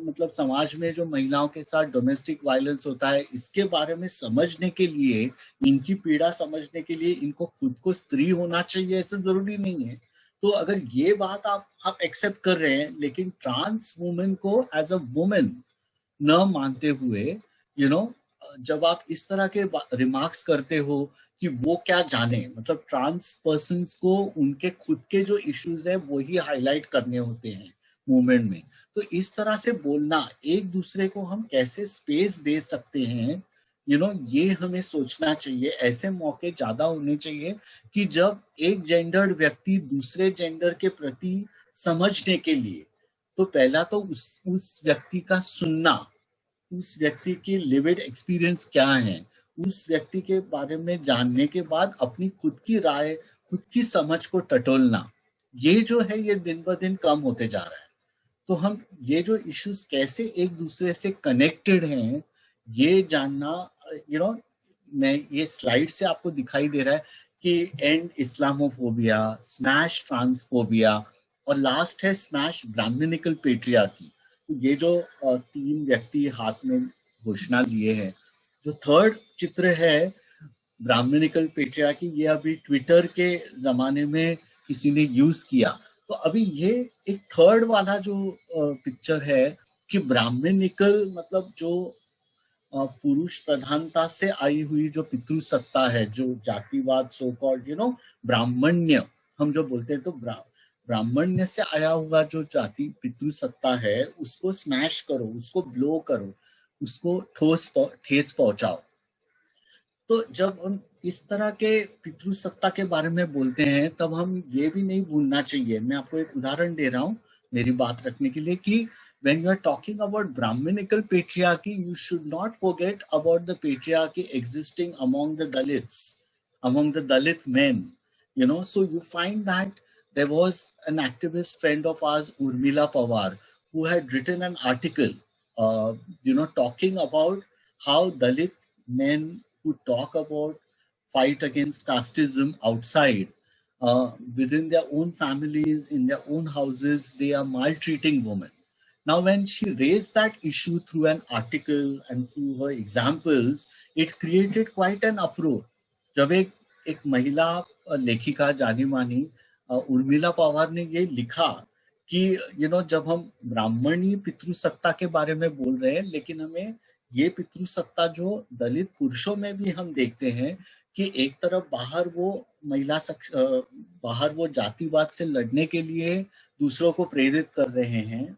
मतलब समाज में जो महिलाओं के साथ डोमेस्टिक वायलेंस होता है इसके बारे में समझने के लिए, इनकी पीड़ा समझने के लिए इनको खुद को स्त्री होना चाहिए, ऐसा जरूरी नहीं है। तो अगर ये बात आप एक्सेप्ट कर रहे हैं, लेकिन ट्रांस वुमेन को एज अ वुमेन न मानते हुए, जब आप इस तरह के रिमार्क्स करते हो कि वो क्या जाने, मतलब ट्रांस पर्सन्स को उनके खुद के जो इश्यूज है वो ही हाईलाइट करने होते हैं मूवमेंट में। तो इस तरह से बोलना, एक दूसरे को हम कैसे स्पेस दे सकते हैं, ये हमें सोचना चाहिए। ऐसे मौके ज्यादा होने चाहिए कि जब एक जेंडर्ड व्यक्ति दूसरे जेंडर के प्रति समझने के लिए, तो पहला तो उस व्यक्ति का सुनना, उस व्यक्ति की लिविड एक्सपीरियंस क्या है, उस व्यक्ति के बारे में जानने के बाद अपनी खुद की राय, खुद की समझ को टटोलना, ये जो है ये दिन ब दिन कम होते जा रहा है। तो हम ये जो इश्यूज कैसे एक दूसरे से कनेक्टेड हैं ये जानना, मैं ये स्लाइड से आपको दिखाई दे रहा है कि एंड इस्लामोफोबिया, स्मैश ट्रांसफोबिया, और लास्ट है स्मैश ब्राह्मणिकल पेट्रियार्की। तो ये जो 3 व्यक्ति हाथ में घोषणा दिए हैं, जो थर्ड चित्र है ब्राह्मणिकल पेट्रियार्की, ये अभी ट्विटर के जमाने में किसी ने यूज किया। तो अभी ये एक थर्ड वाला जो पिक्चर है कि ब्राह्मणिकल मतलब जो पुरुष प्रधानता से आई हुई जो पितृसत्ता है, जो जातिवाद, सो कॉल्ड ब्राह्मण्य हम जो बोलते हैं, तो ब्राह्मण्य से आया हुआ जो जाति पितृसत्ता है उसको स्मैश करो, उसको ब्लो करो, उसको ठेस पहुंचाओ। तो जब हम इस तरह के पितृसत्ता के बारे में बोलते हैं तब हम ये भी नहीं भूलना चाहिए, मैं आपको एक उदाहरण दे रहा हूँ मेरी बात रखने के लिए, कि when you are talking about Brahminical patriarchy, you should not forget about the patriarchy existing among the Dalits, among the Dalit men. So you find that there was an activist friend of ours, Urmila Pawar, who had written an article, talking about how Dalit men who talk about fight against casteism outside, within their own families, in their own houses, they are maltreating women. Now, when she raised that issue through an article and through her examples, it created quite an uproar. जब एक महिला लेखिका जानी मानी उर्मिला पवार ने ये लिखा कि जब हम ब्राह्मणी पितृसत्ता के बारे में बोल रहे हैं, लेकिन हमें ये पितृसत्ता जो दलित पुरुषों में भी हम देखते हैं कि एक तरफ बाहर वो जातिवाद से लड़ने के लिए दूसरों को प्रेरित कर रहे हैं,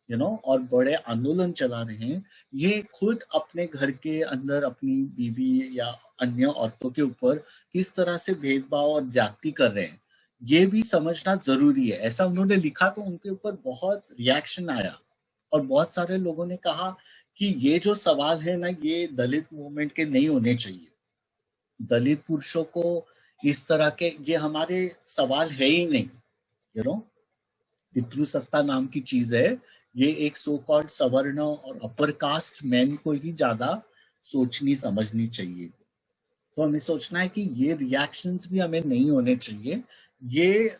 और बड़े आंदोलन चला रहे हैं, ये खुद अपने घर के अंदर अपनी बीवी या अन्य औरतों के ऊपर किस तरह से भेदभाव और ज्यादती कर रहे हैं, ये भी समझना जरूरी है। ऐसा उन्होंने लिखा तो उनके ऊपर बहुत रिएक्शन आया और बहुत सारे लोगों ने कहा कि ये जो सवाल है ना, ये दलित मूवमेंट के नहीं होने चाहिए। दलित पुरुषों को इस तरह के ये हमारे सवाल है ही नहीं। पितृसत्ता नाम की चीज है, ये एक सो कॉल्ड सवर्ण और अपर कास्ट मैन को ही ज्यादा सोचनी समझनी चाहिए। तो हमें सोचना है कि ये रिएक्शंस भी हमें नहीं होने चाहिए। ये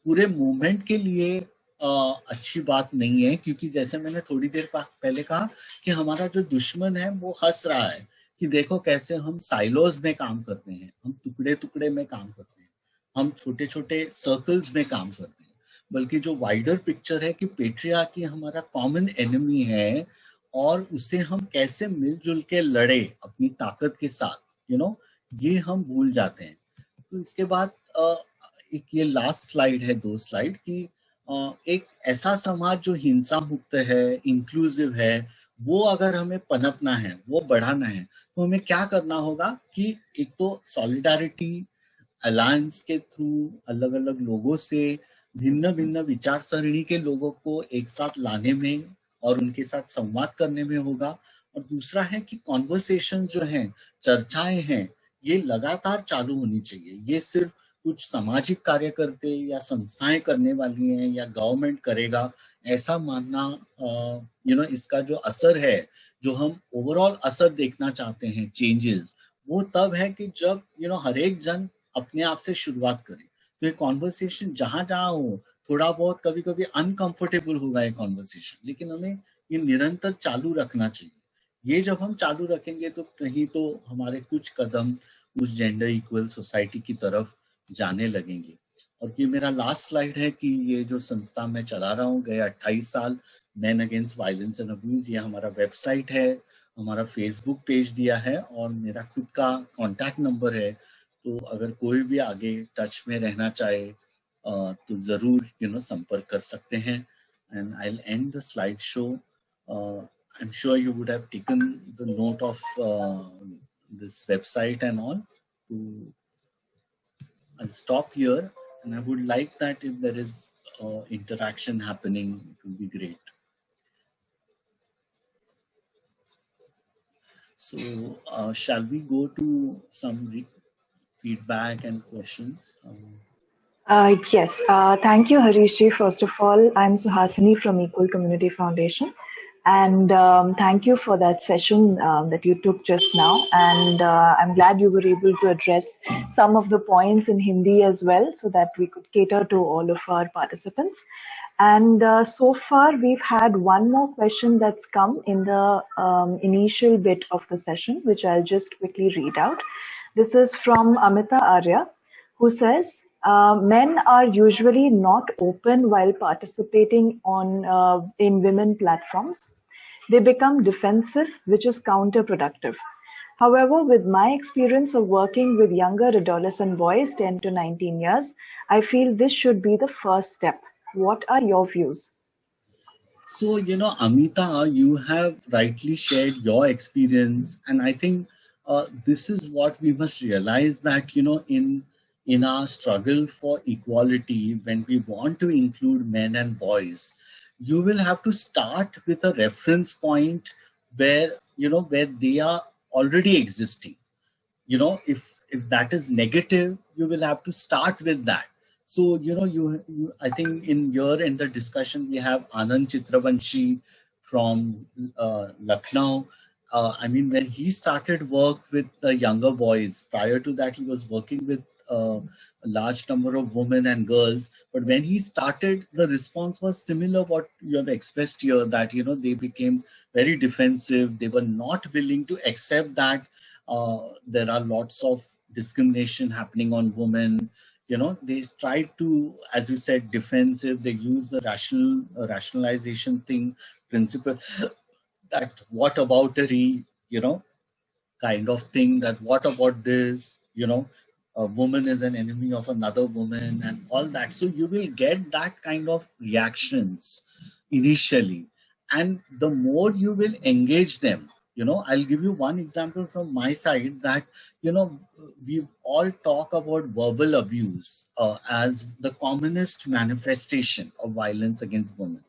पूरे मूवमेंट के लिए अच्छी बात नहीं है, क्योंकि जैसे मैंने थोड़ी देर पहले कहा कि हमारा जो दुश्मन है वो हंस रहा है कि देखो कैसे हम साइलोज में काम करते हैं, हम टुकड़े टुकड़े में काम करते हैं, हम छोटे छोटे सर्कल्स में काम करते हैं। बल्कि जो वाइडर पिक्चर है कि पेट्रियार्की हमारा कॉमन एनिमी है और उसे हम कैसे मिलजुल के लड़े अपनी ताकत के साथ, ये हम भूल जाते हैं। तो इसके बाद एक ये लास्ट स्लाइड है, 2 स्लाइड की, एक ऐसा समाज जो हिंसा मुक्त है, इंक्लूसिव है, वो अगर हमें पनपना है, वो बढ़ाना है, तो हमें क्या करना होगा कि एक तो सॉलिडारिटी अलायंस के थ्रू अलग अलग लोगों से, भिन्न भिन्न विचार सरणी के लोगों को एक साथ लाने में और उनके साथ संवाद करने में होगा। और दूसरा है कि कॉन्वर्सेशन जो हैं, चर्चाएं हैं, ये लगातार चालू होनी चाहिए। ये सिर्फ कुछ सामाजिक कार्यकर्ते या संस्थाएं करने वाली हैं या गवर्नमेंट करेगा ऐसा मानना, इसका जो असर है, जो हम ओवरऑल असर देखना चाहते हैं, चेंजेस, वो तब है कि जब हर एक जन अपने आप से शुरुआत करे। तो ये कॉन्वर्सेशन जहां जहां हो, थोड़ा बहुत कभी कभी अनकंफर्टेबल होगा ये कॉन्वर्सेशन, लेकिन हमें ये निरंतर चालू रखना चाहिए। ये जब हम चालू रखेंगे तो कहीं तो हमारे कुछ कदम उस जेंडर इक्वल सोसाइटी की तरफ जाने लगेंगे। और ये मेरा लास्ट स्लाइड है कि ये जो संस्था मैं चला रहा हूँ गए 28 साल, man against violence and abuse, ये हमारा वेबसाइट है, हमारा फेसबुक पेज दिया है और मेरा खुद का कॉन्टैक्ट नंबर है। तो अगर कोई भी आगे टच में रहना चाहे तो ज़रूर संपर्क कर सकते हैं। And I will and the slide show. I am sure you would have taken the note of this website and all. I'll stop here, and I would like that if there is interaction happening, it would be great. So shall we go to some feedback and questions?
Yes, thank you, Harish ji. First of all, I'm Suhasini from Equal Community Foundation. And thank you for that session that you took just now. And I'm glad you were able to address some of the points in Hindi as well, so that we could cater to all of our participants. And so far, we've had one more question that's come in the initial bit of the session, which I'll just quickly read out. This is from Amita Arya, who says, men are usually not open while participating in women platforms. They become defensive, which is counterproductive. However, with my experience of working with younger adolescent boys, 10 to 19 years, I feel this should be the first step. What are your views?
So, Amita, you have rightly shared your experience. And I think this is what we must realize, that, in our struggle for equality, when we want to include men and boys, you will have to start with a reference point where, where they are already existing. If that is negative, you will have to start with that. So, you I think in the discussion, we have Anand Chitravanshi from Lucknow. I mean, when he started work with the younger boys, prior to that, he was working with a large number of women and girls. But when he started, the response was similar what you have expressed here, that, they became very defensive. They were not willing to accept that there are lots of discrimination happening on women. They try to, as you said, defensive. They use the rationalization principle, that what aboutery, kind of thing, that what about this, a woman is an enemy of another woman and all that. So you will get that kind of reactions initially. And the more you will engage them, I'll give you one example from my side, that, we all talk about verbal abuse as the commonest manifestation of violence against women.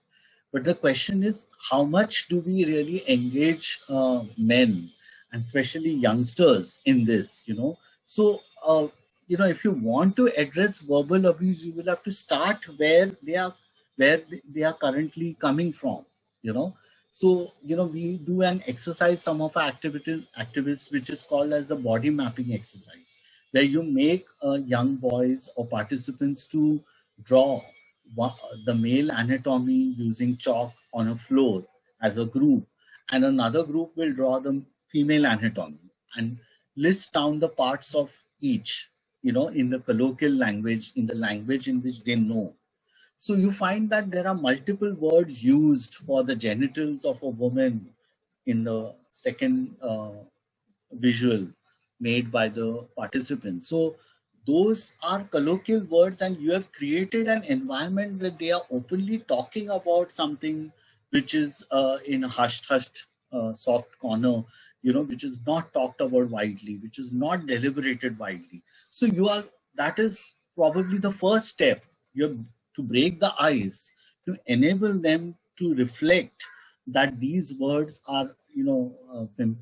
But the question is, how much do we really engage men, and especially youngsters, in this, So, if you want to address verbal abuse, you will have to start where they are currently coming from, So, we do an exercise, some of our activists, which is called as the body mapping exercise, where you make young boys or participants to draw the male anatomy using chalk on a floor as a group, and another group will draw the female anatomy and list down the parts of each, in the colloquial language, in the language in which they know. So you find that there are multiple words used for the genitals of a woman in the second visual made by the participants. So those are colloquial words, and you have created an environment where they are openly talking about something which is in a hushed, soft corner, which is not talked about widely, which is not deliberated widely. So that is probably the first step. You have to break the ice, to enable them to reflect that these words are,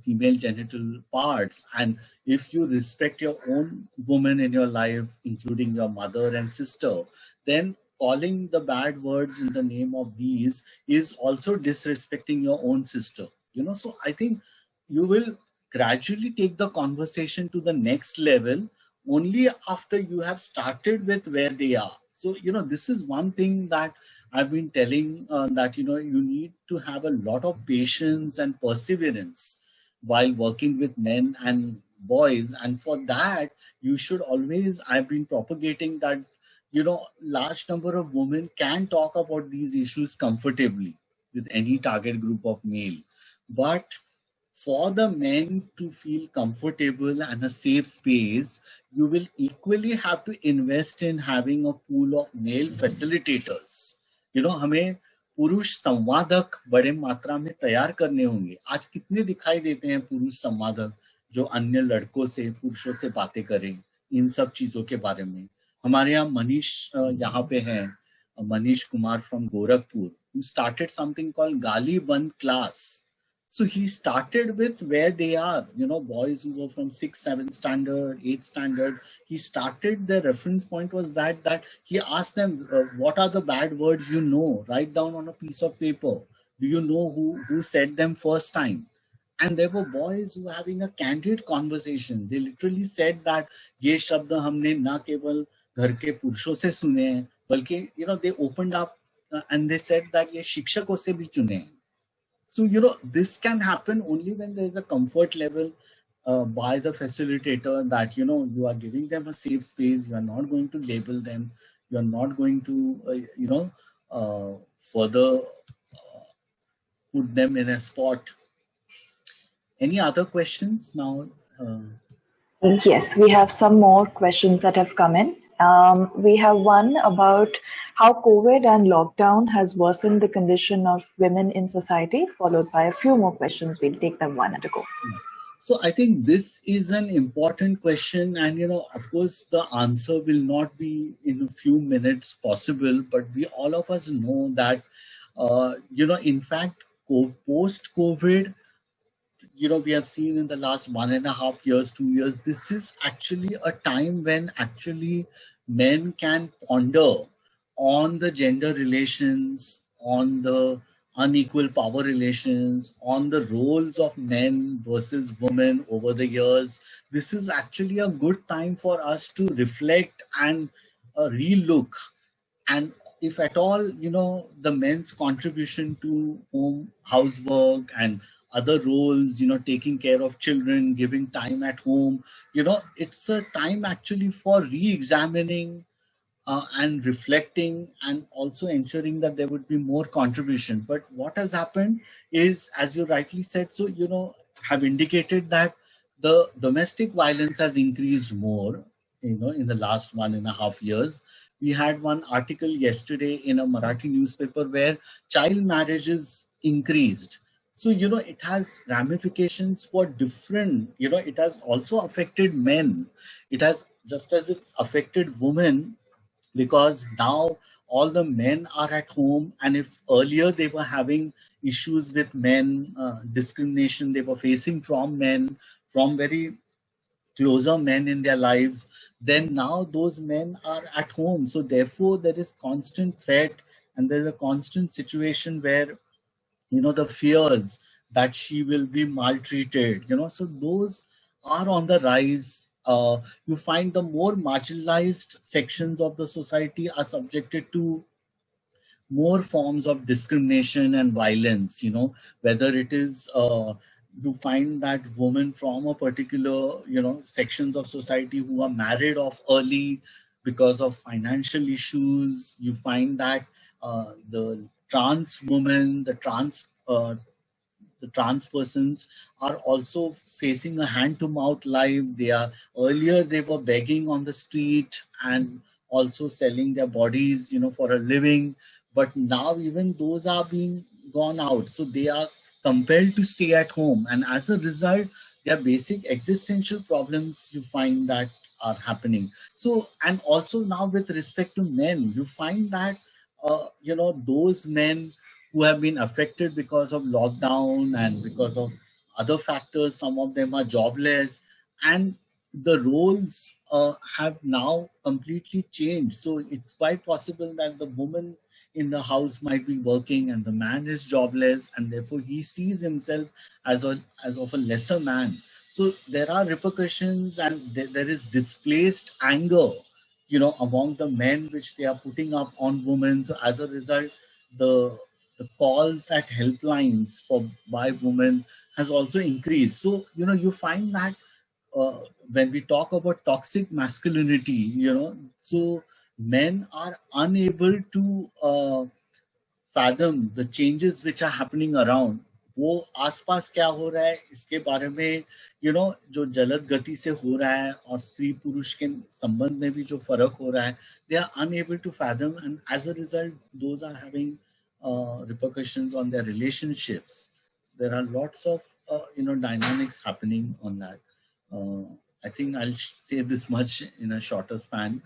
female genital parts. And if you respect your own woman in your life, including your mother and sister, then calling the bad words in the name of these is also disrespecting your own sister. So I think you will gradually take the conversation to the next level only after you have started with where they are. So, this is one thing that I've been telling, that, you need to have a lot of patience and perseverance while working with men and boys. And for that, you should always, I've been propagating that, large number of women can talk about these issues comfortably with any target group of male. But for the men to feel comfortable and a safe space, you will equally have to invest in having a pool of male facilitators. हमें पुरुष संवादक बड़े मात्रा में तैयार करने होंगे. आज कितने दिखाई देते हैं पुरुष संवादक जो अन्य लड़कों से, पुरुषों से बातें करें इन सब चीजों के बारे में. हमारे यहाँ मनीष यहाँ पे हैं, Manish Kumar from Gorakhpur, who started something called Gali Band class. So he started with where they are, boys who were from 6th, 7th standard, 8th standard. He started, the reference point was that he asked them, what are the bad words you know? Write down on a piece of paper. Do you know who said them first time? And there were boys who were having a candid conversation. They literally said that, ये शब्द हमने ना केवल घर के पुरुषों से सुने हैं, बल्कि, they opened up and they said that ये शिक्षकों से भी चुने हैं. So, this can happen only when there is a comfort level by the facilitator that, you are giving them a safe space. You are not going to label them. You are not going to, further put them in a spot. Any other questions now?
Yes, we have some more questions that have come in. We have one about how COVID and lockdown has worsened the condition of women in society, followed by a few more questions. We'll take them one at a go.
So I think this is an important question, and of course the answer will not be in a few minutes possible, but we all of us know that in fact post-COVID, we have seen in the last 1.5 years, 2 years, this is actually a time when actually men can ponder on the gender relations, on the unequal power relations, on the roles of men versus women over the years. This is actually a good time for us to reflect and relook. And if at all, the men's contribution to home, housework and other roles, taking care of children, giving time at home, it's a time actually for re-examining and reflecting, and also ensuring that there would be more contribution. But what has happened is, as you rightly said, so, have indicated that the domestic violence has increased more, in the last 1.5 years. We had one article yesterday in a Marathi newspaper where child marriages increased. So, it has ramifications for different, it has also affected men. It has, just as it's affected women, because now all the men are at home, and if earlier they were having issues with men, discrimination they were facing from men, from very closer men in their lives, then now those men are at home. So therefore there is constant threat, and there's a constant situation where, the fears that she will be maltreated, so those are on the rise. You find the more marginalized sections of the society are subjected to more forms of discrimination and violence, whether it is, you find that women from a particular, sections of society who are married off early because of financial issues. You find that the trans women, the trans persons are also facing a hand-to-mouth life. Earlier they were begging on the street and also selling their bodies, for a living. But now even those are being gone out. So they are compelled to stay at home. And as a result, their basic existential problems, you find that are happening. So, and also now with respect to men, you find that, those men who have been affected because of lockdown and because of other factors, some of them are jobless, and the roles have now completely changed. So it's quite possible that the woman in the house might be working and the man is jobless, and therefore he sees himself as of a lesser man. So there are repercussions, and there is displaced anger, among the men which they are putting up on women. So as a result, the calls at helplines by women has also increased. So you find that when we talk about toxic masculinity, so men are unable to fathom the changes which are happening around. वो आसपास क्या हो रहा है इसके बारे में जो जलद गति से हो रहा है, और स्त्री पुरुष के संबंध में भी जो फर्क हो रहा है, they are unable to fathom, and as a result those are having repercussions on their relationships. There are lots of dynamics happening on that. I think I'll say this much in a shorter span.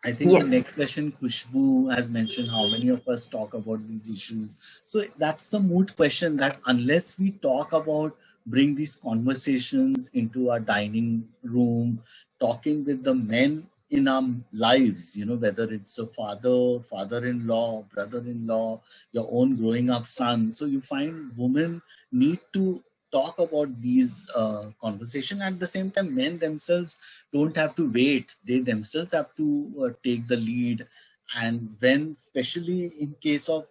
I think the next question, Khushbu has mentioned how many of us talk about these issues. So that's the moot question, that unless we talk about, bring these conversations into our dining room, talking with the men in our lives, whether it's a father, father-in-law, brother-in-law, your own growing up son. So you find women need to talk about these conversations. At the same time, men themselves don't have to wait. They themselves have to take the lead. And when, especially in case of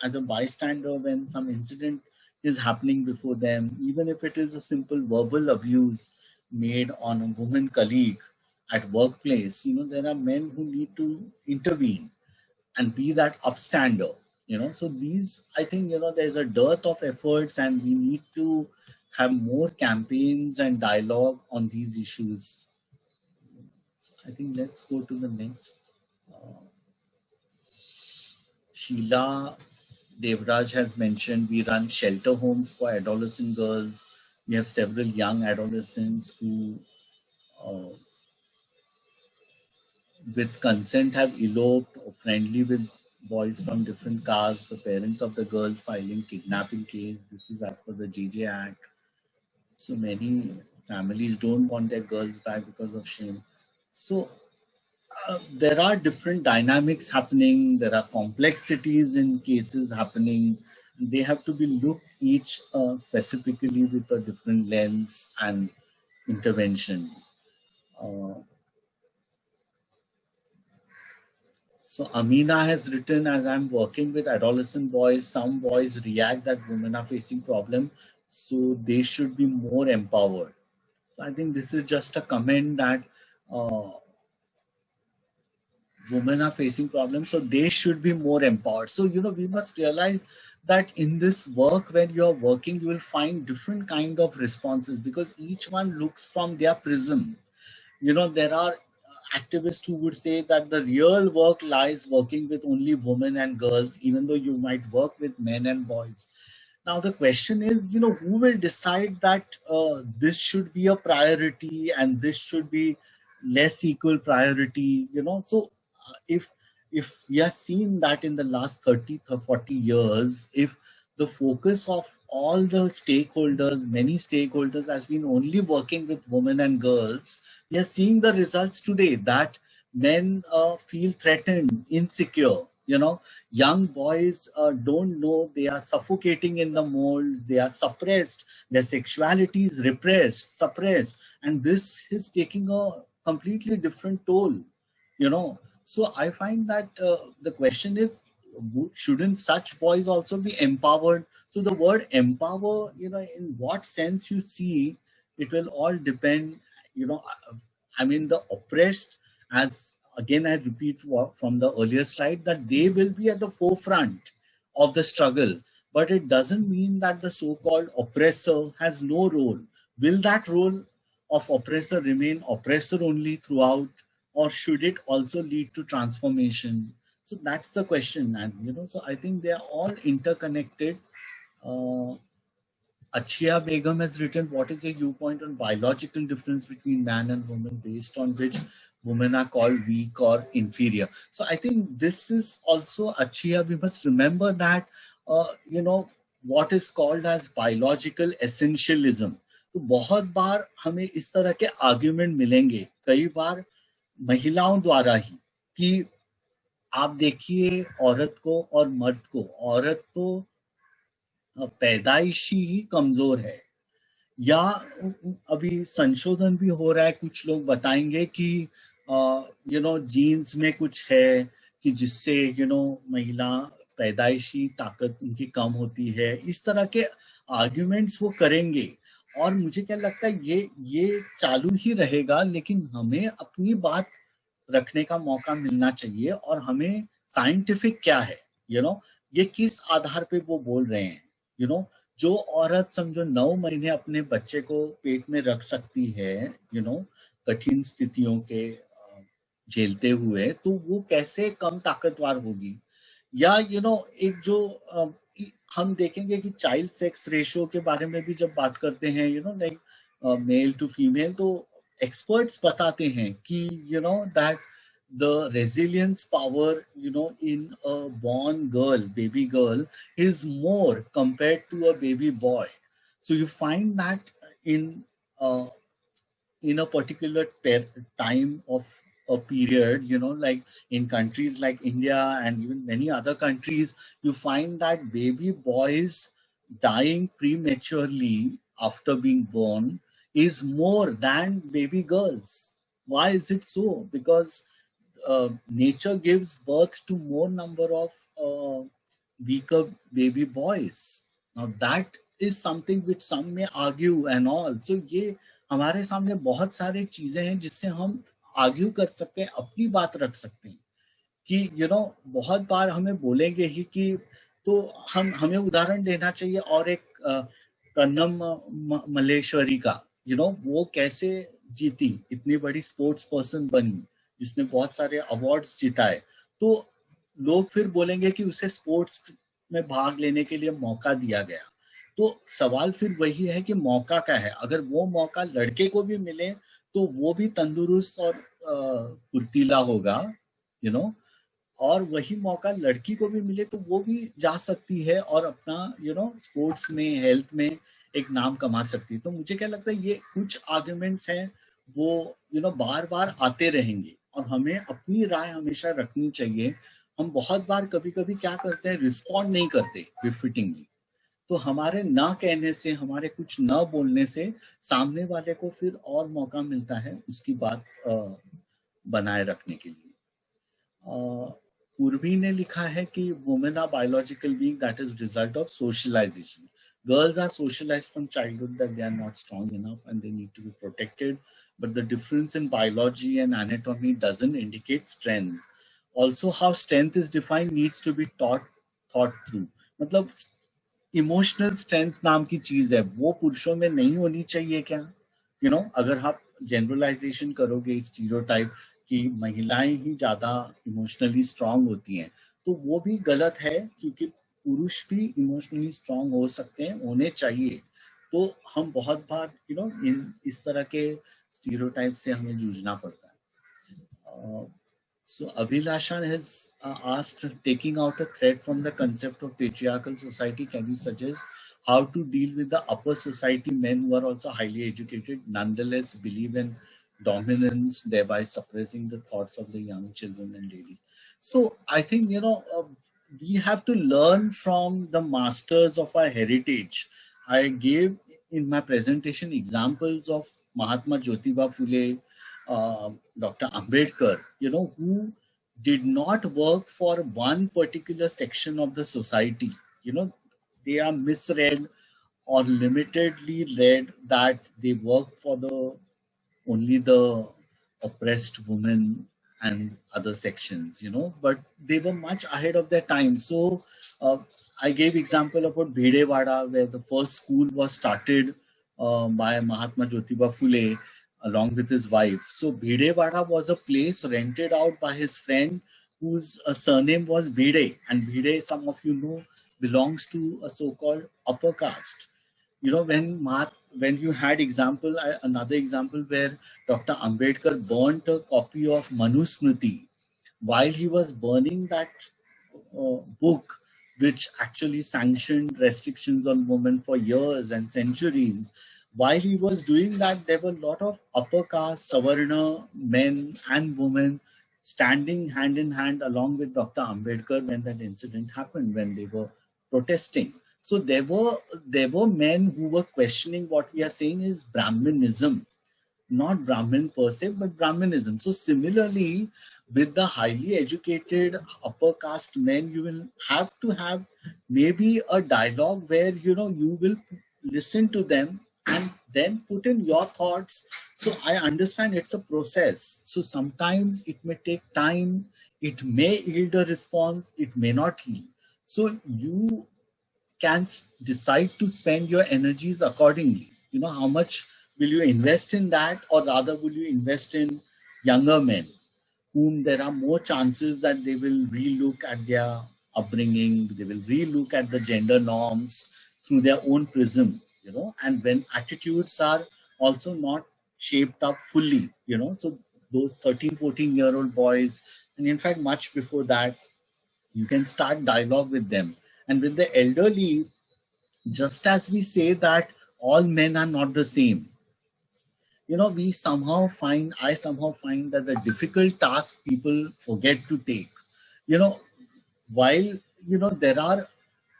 as a bystander, when some incident is happening before them, even if it is a simple verbal abuse made on a woman colleague at workplace, there are men who need to intervene and be that upstander. So these, I think, there's a dearth of efforts, and we need to have more campaigns and dialogue on these issues. So I think let's go to the next. Sheila Devraj has mentioned we run shelter homes for adolescent girls. We have several young adolescents who, with consent, have eloped or friendly with boys from different castes. The parents of the girls filing kidnapping case. This is as per the JJ Act. So many families don't want their girls back because of shame. So there are different dynamics happening. There are complexities in cases happening. They have to be looked each specifically with a different lens and intervention. So Amina has written, as I'm working with adolescent boys, some boys react that women are facing problem, so they should be more empowered. So I think this is just a comment that women are facing problems, so they should be more empowered. So, we must realize that in this work, when you're working, you will find different kind of responses, because each one looks from their prism. There are activists who would say that the real work lies working with only women and girls, even though you might work with men and boys. Now, the question is, who will decide that this should be a priority and this should be less equal priority, So if we are seeing that in the last 30 to 40 years, if the focus of all the stakeholders, many stakeholders, has been only working with women and girls, we are seeing the results today that men feel threatened, insecure. Young boys don't know, they are suffocating in the molds, they are suppressed, their sexuality is repressed, suppressed, and this is taking a completely different toll, So I find that the question is, shouldn't such boys also be empowered? So the word empower, in what sense you see, it will all depend, I mean, the oppressed, as again I repeat from the earlier slide, that they will be at the forefront of the struggle. But it doesn't mean that the so-called oppressor has no role. Will that role of oppressor remain oppressor only throughout, or should it also lead to transformation? So that's the question. And, so I think they are all interconnected. Achia Begum has written, what is your viewpoint on biological difference between man and woman, based on which women are called weak or inferior? So I think this is also, Achia, we must remember that, what is called as biological essentialism. तो बहुत बार हमें इस तरह के argument मिलेंगे, कई बार महिलाओं द्वारा ही, कि आप देखिए औरत को और मर्द को, औरत तो पैदाइशी ही कमजोर है, या अभी संशोधन भी हो रहा है, कुछ लोग बताएंगे कि जीन्स में कुछ है कि जिससे महिला पैदाइशी ताकत उनकी कम होती है, इस तरह के आर्ग्यूमेंट्स वो करेंगे। और मुझे क्या लगता है ये चालू ही रहेगा, लेकिन हमें अपनी बात रखने का मौका मिलना चाहिए। और हमें साइंटिफिक क्या है, ये किस आधार पे वो बोल रहे हैं। जो औरत समझो 9 महीने अपने बच्चे को पेट में रख सकती है, कठिन स्थितियों के झेलते हुए, तो वो कैसे कम ताकतवर होगी। या एक जो हम देखेंगे कि चाइल्ड सेक्स रेशियो के बारे में भी जब बात करते हैं, लाइक मेल टू फीमेल, तो एक्सपर्ट्स बताते हैं कि that the resilience power in a born girl, baby girl, is more compared to a baby boy. So you find that uh, in a particular time of a period, like in countries like India and even many other countries, you find that baby boys dying prematurely after being born is more than baby girls. Why is it so? Because nature gives birth to more number of weaker baby boys. Now that is something which some may argue and all. So ये हमारे सामने बहुत सारे चीजें हैं जिससे हम argue कर सकते हैं, अपनी बात रख सकते हैं कि बहुत बार हमें बोलेंगे ही कि, तो हमें उदाहरण देना चाहिए। और एक कन्नम मल्लेश्वरी का, वो कैसे जीती, इतनी बड़ी स्पोर्ट्स पर्सन बनी जिसने बहुत सारे अवार्ड्स जिताए, तो लोग फिर बोलेंगे कि उसे स्पोर्ट्स में भाग लेने के लिए मौका दिया गया। तो सवाल फिर वही है कि मौका क्या है। अगर वो मौका लड़के को भी मिले तो वो भी तंदुरुस्त और फुर्तीला होगा, और वही मौका लड़की को भी मिले तो वो भी जा सकती है और अपना स्पोर्ट्स में, हेल्थ में एक नाम कमा सकती है। तो मुझे क्या लगता है, ये कुछ आर्ग्यूमेंट्स हैं वो बार बार आते रहेंगे और हमें अपनी राय हमेशा रखनी चाहिए। हम बहुत बार कभी कभी क्या करते हैं, रिस्पॉन्ड नहीं करते बिफिटिंगली, तो हमारे ना कहने से, हमारे कुछ ना बोलने से सामने वाले को फिर और मौका मिलता है उसकी बात बनाए रखने के लिए। पूर्वी ने लिखा है कि women are biological being that is result of socialisation. Girls are socialized from childhood that they are not strong enough and they need to be protected. But the difference in biology and anatomy doesn't indicate strength. Also, how strength is defined needs to be thought through. मतलब emotional strength नाम की चीज है, वो पुरुषों में नहीं होनी चाहिए क्या? अगर आप जनरलाइजेशन करोगे स्टीरियोटाइप कि महिलाएं ही ज्यादा इमोशनली स्ट्रांग होती हैं, तो वो भी गलत है, क्योंकि पुरुष भी इमोशनली स्ट्रांग हो सकते हैं, होने चाहिए। तो हम बहुत बार इस तरह के स्टीरियोटाइप से हमें जूझना पड़ता है। So Abhilasha has asked, taking out a thread from the concept of patriarchal society, can you suggest how to deal with the upper society men who are also highly educated, nonetheless believe in dominance, thereby suppressing the thoughts of the young children and ladies? So I think, we have to learn from the masters of our heritage. I gave in my presentation examples of Mahatma Jyotiba Phule, Dr. Ambedkar, who did not work for one particular section of the society. They are misread or limitedly read that they work for only the oppressed women and other sections, but they were much ahead of their time. So I gave example about Bhedewada, where the first school was started by Mahatma Jyotiba Phule along with his wife. So Bhedewada was a place rented out by his friend whose surname was Bhede, and Bhede, some of you know, belongs to a so-called upper caste. When you had another example where Dr. Ambedkar burnt a copy of Manusmriti, while he was burning that book, which actually sanctioned restrictions on women for years and centuries, while he was doing that, there were a lot of upper caste, Savarna men and women standing hand in hand along with Dr. Ambedkar when that incident happened, when they were protesting. So there were men who were questioning what we are saying is Brahmanism, not Brahmin per se, but Brahmanism. So similarly, with the highly educated upper caste men, you will have to have maybe a dialogue where you will listen to them and then put in your thoughts. So I understand it's a process. So sometimes it may take time, it may yield a response, it may not yield. So you can decide to spend your energies accordingly. How much will you invest in that, or rather will you invest in younger men whom there are more chances that they will relook at their upbringing, they will relook at the gender norms through their own prism, and when attitudes are also not shaped up fully, so those 13, 14-year-old boys, and in fact much before that, you can start dialogue with them. And with the elderly, just as we say that all men are not the same, I somehow find that the difficult task people forget to take. You know, while, there are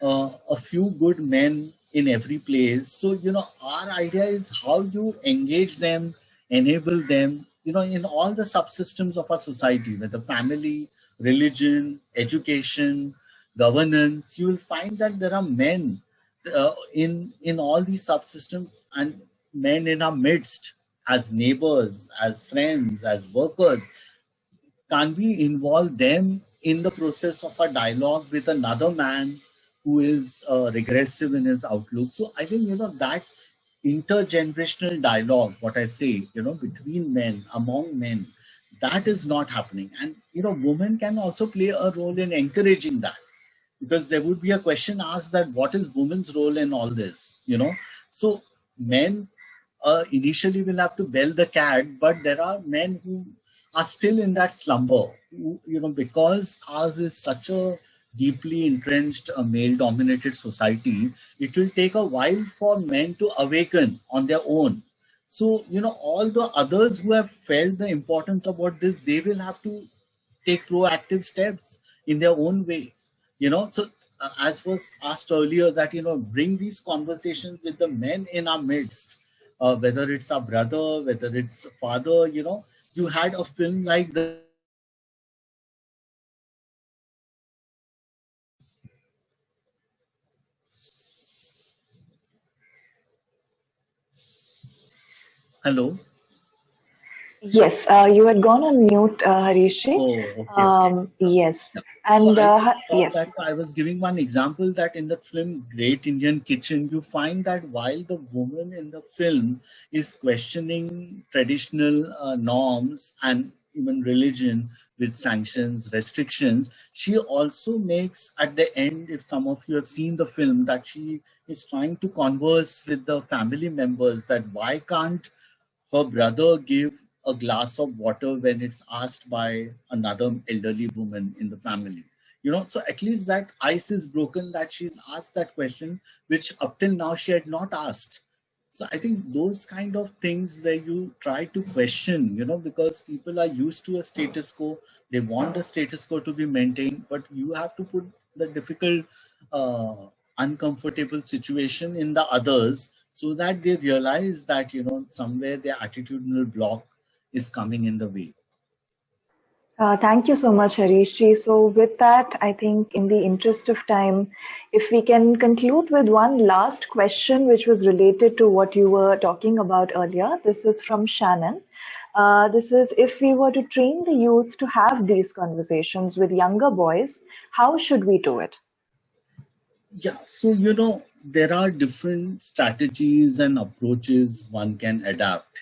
a few good men in every place. So, our idea is how you engage them, enable them, in all the subsystems of our society, whether family, religion, education, governance. You will find that there are men in all these subsystems, and men in our midst as neighbors, as friends, as workers. Can we involve them in the process of a dialogue with another man who is regressive in his outlook? So I think, that intergenerational dialogue, what I say, between men, among men, that is not happening. And, women can also play a role in encouraging that, because there would be a question asked that what is women's role in all this, So men initially will have to bell the cat, but there are men who are still in that slumber, because ours is such a deeply entrenched male-dominated society. It will take a while for men to awaken on their own. So, all the others who have felt the importance about this, they will have to take proactive steps in their own way. So as was asked earlier, that, bring these conversations with the men in our midst, whether it's our brother, whether it's father. You had a film like the Hello.
Yes, you had gone on mute, Harish.
Oh, okay.
Yes,
Yeah.
and
So I thought
yes.
that I was giving one example that in the film Great Indian Kitchen, you find that while the woman in the film is questioning traditional norms and even religion with sanctions, restrictions, she also makes at the end, if some of you have seen the film, that she is trying to converse with the family members that why can't her brother give a glass of water when it's asked by another elderly woman in the family. So at least that ice is broken, that she's asked that question, which up till now she had not asked. So I think those kind of things where you try to question, because people are used to a status quo, they want the status quo to be maintained, but you have to put the difficult, uh, uncomfortable situation in the others, so that they realize that, somewhere their attitudinal block is coming in the way.
Thank you so much, Harish ji. So, with that, I think in the interest of time, if we can conclude with one last question, which was related to what you were talking about earlier. This is from Shannon. This is, if we were to train the youths to have these conversations with younger boys, how should we do it?
Yeah, so there are different strategies and approaches one can adopt,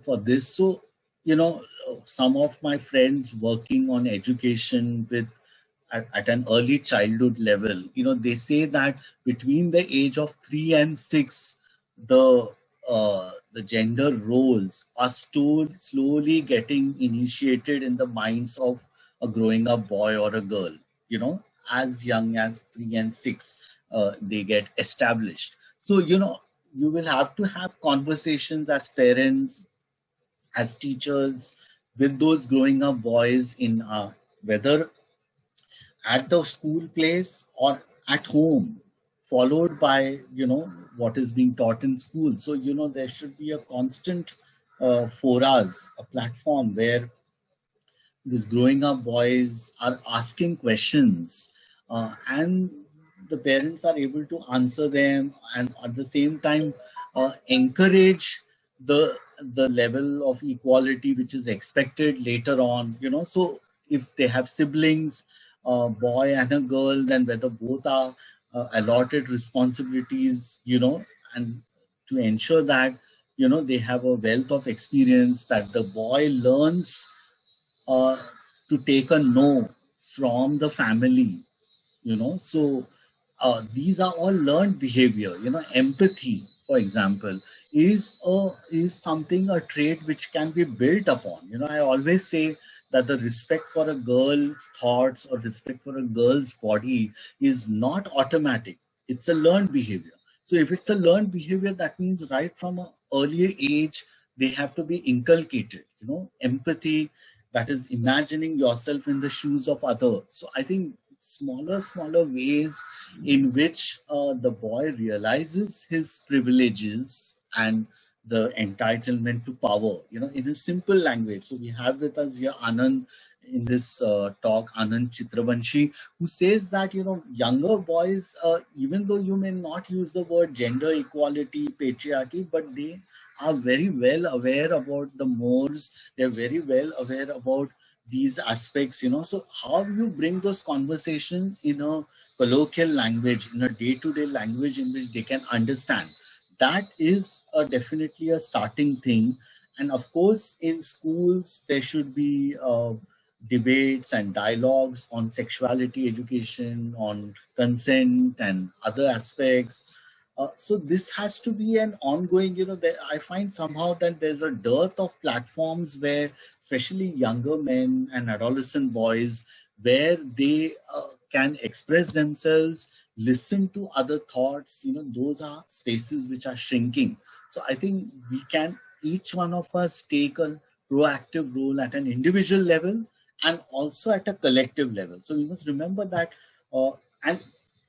for this. So, some of my friends working on education at an early childhood level, they say that between the age of 3 and 6, the gender roles are slowly getting initiated in the minds of a growing up boy or a girl. As young as 3 and 6, they get established. So, you will have to have conversations as parents, as teachers, with those growing up boys in whether at the school place or at home, followed by, what is being taught in school. So, there should be a constant forums, a platform where these growing up boys are asking questions, and the parents are able to answer them, and at the same time encourage the level of equality which is expected later on. So if they have siblings, a boy and a girl, then whether both are allotted responsibilities, and to ensure that they have a wealth of experience, that the boy learns uh, to take a no from the family. So these are all learned behavior. Empathy, for example, is something, a trait which can be built upon. I always say that the respect for a girl's thoughts or respect for a girl's body is not automatic. It's a learned behavior. So if it's a learned behavior, that means right from an early age they have to be inculcated. Empathy, that is imagining yourself in the shoes of others. So I think smaller ways in which the boy realizes his privileges and the entitlement to power, in a simple language. So we have with us here Anand in this talk, Anand Chitravanshi, who says that, younger boys, even though you may not use the word gender equality, patriarchy, but they are very well aware about the mores. They're very well aware about these aspects. So how you bring those conversations in a colloquial language, in a day-to-day language in which they can understand, that is definitely a starting thing. And of course, in schools, there should be debates and dialogues on sexuality education, on consent and other aspects. So this has to be an ongoing, I find somehow that there's a dearth of platforms where, especially younger men and adolescent boys, where they can express themselves, listen to other thoughts. Those are spaces which are shrinking. So I think we can, each one of us, take a proactive role at an individual level and also at a collective level. So we must remember that, and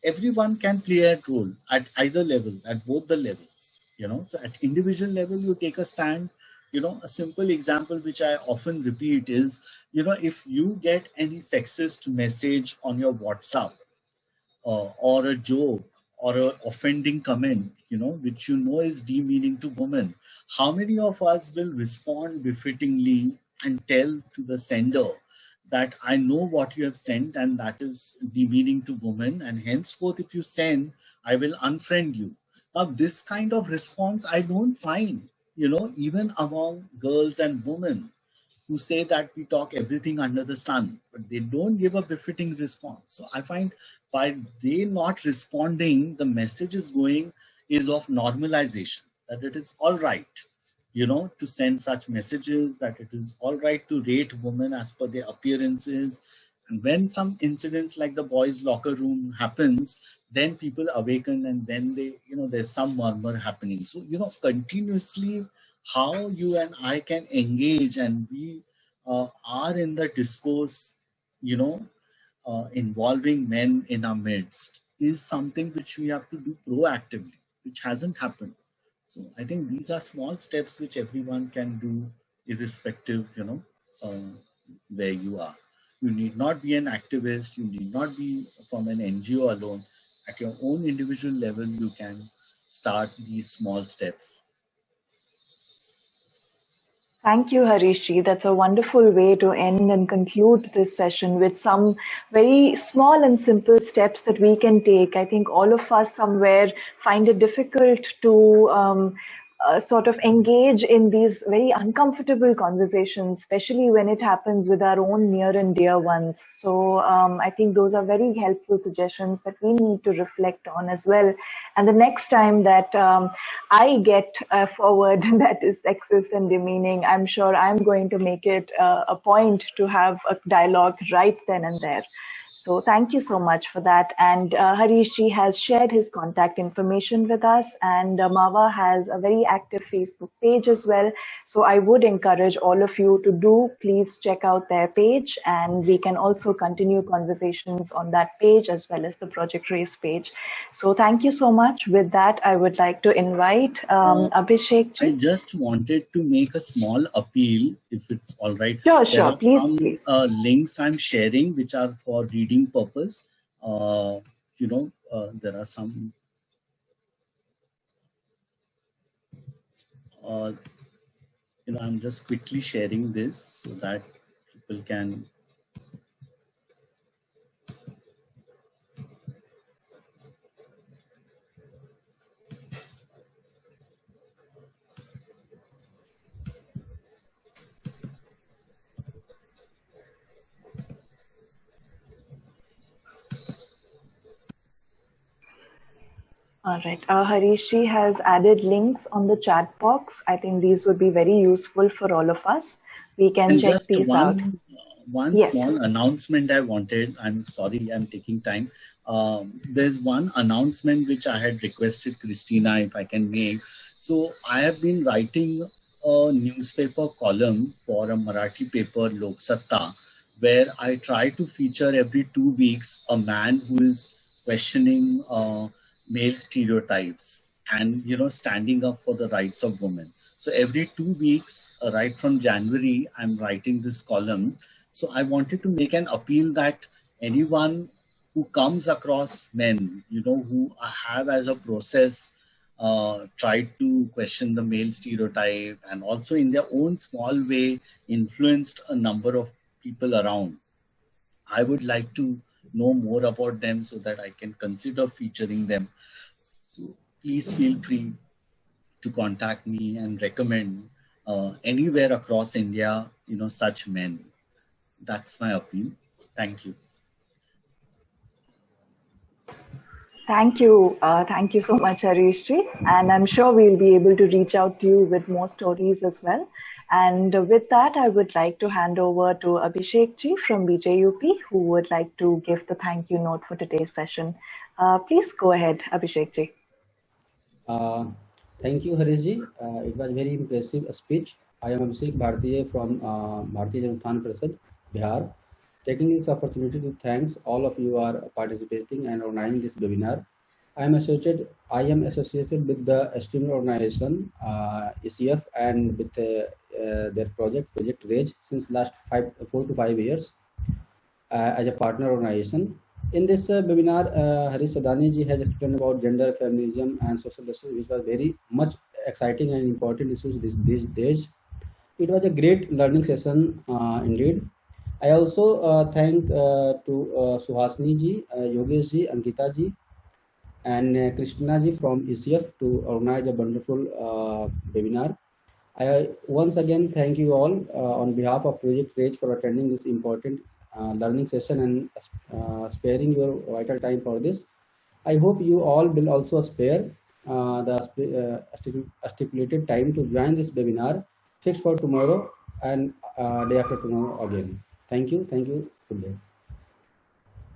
everyone can play a role at either levels, at both the levels. So at individual level, you take a stand. A simple example which I often repeat is, if you get any sexist message on your WhatsApp, or a joke or an offending comment, which is demeaning to women, how many of us will respond befittingly and tell to the sender that I know what you have sent and that is demeaning to women, and henceforth if you send, I will unfriend you. Now this kind of response I don't find, even among girls and women, who say that we talk everything under the sun, but they don't give a befitting response. So I find by they not responding, the message is going is of normalization, that it is all right, to send such messages, that it is all right to rate women as per their appearances. And when some incidents like the boys' locker room happens, then people awaken and then they, there's some murmur happening. So, continuously how you and I can engage and we are in the discourse, involving men in our midst is something which we have to do proactively, which hasn't happened. So I think these are small steps which everyone can do, irrespective, where you are. You need not be an activist. You need not be from an NGO alone. At your own individual level, you can start these small steps.
Thank you, Harish. That's a wonderful way to end and conclude this session with some very small and simple steps that we can take. I think all of us somewhere find it difficult to sort of engage in these very uncomfortable conversations, especially when it happens with our own near and dear ones. So I think those are very helpful suggestions that we need to reflect on as well. And the next time that I get forward that is sexist and demeaning, I'm sure I'm going to make it a point to have a dialogue right then and there. So thank you so much for that. And Harish ji has shared his contact information with us, and MAVA has a very active Facebook page as well. So I would encourage all of you to please check out their page, and we can also continue conversations on that page as well as the Project Race page. So thank you so much. With that, I would like to invite Abhishek ji.
I just wanted to make a small appeal, if it's all right.
Sure, please.
Links I'm sharing, which are for reading purpose. There are some. I'm just quickly sharing this so that people can.
All right. Harish ji has added links on the chat box. I think these would be very useful for all of us. We can check these out.
One small announcement I wanted. I'm sorry, I'm taking time. There's one announcement which I had requested Christina if I can make. So I have been writing a newspaper column for a Marathi paper, Lok Satta, where I try to feature every 2 weeks a man who is questioning male stereotypes and standing up for the rights of women. So every 2 weeks, right from January, I'm writing this column. So I wanted to make an appeal that anyone who comes across men, who have as a process tried to question the male stereotype and also in their own small way influenced a number of people around, I would like to know more about them so that I can consider featuring them. So please feel free to contact me and recommend anywhere across India, such men. That's my appeal. Thank you.
Thank you. Thank you so much, Harish ji. And I'm sure we'll be able to reach out to you with more stories as well. And with that, I would like to hand over to Abhishek ji from BJUP, who would like to give the thank you note for today's session. Please go ahead, Abhishek ji.
Thank you, Harish ji. It was very impressive speech. I am Abhishek Bhartiya from Bharatiya Janata Utthana Parishad, Bihar. Taking this opportunity to thank all of you are participating and organizing this webinar. I am associated with the esteemed organization ECF and with their project RAGE since last 4 to 5 years as a partner organization. In this webinar, Harish Sadani ji has explained about gender, feminism and social justice, which was very much exciting and important issues these days. It was a great learning session indeed. I also thank to Suhasini ji, Yogesh ji, Ankita ji, and Krishna ji from ECF to organize a wonderful webinar. I once again thank you all on behalf of Project RAGE for attending this important learning session and sparing your vital time for this. I hope you all will also spare the stipulated time to join this webinar fixed for tomorrow and day after tomorrow again. Thank you. Good day.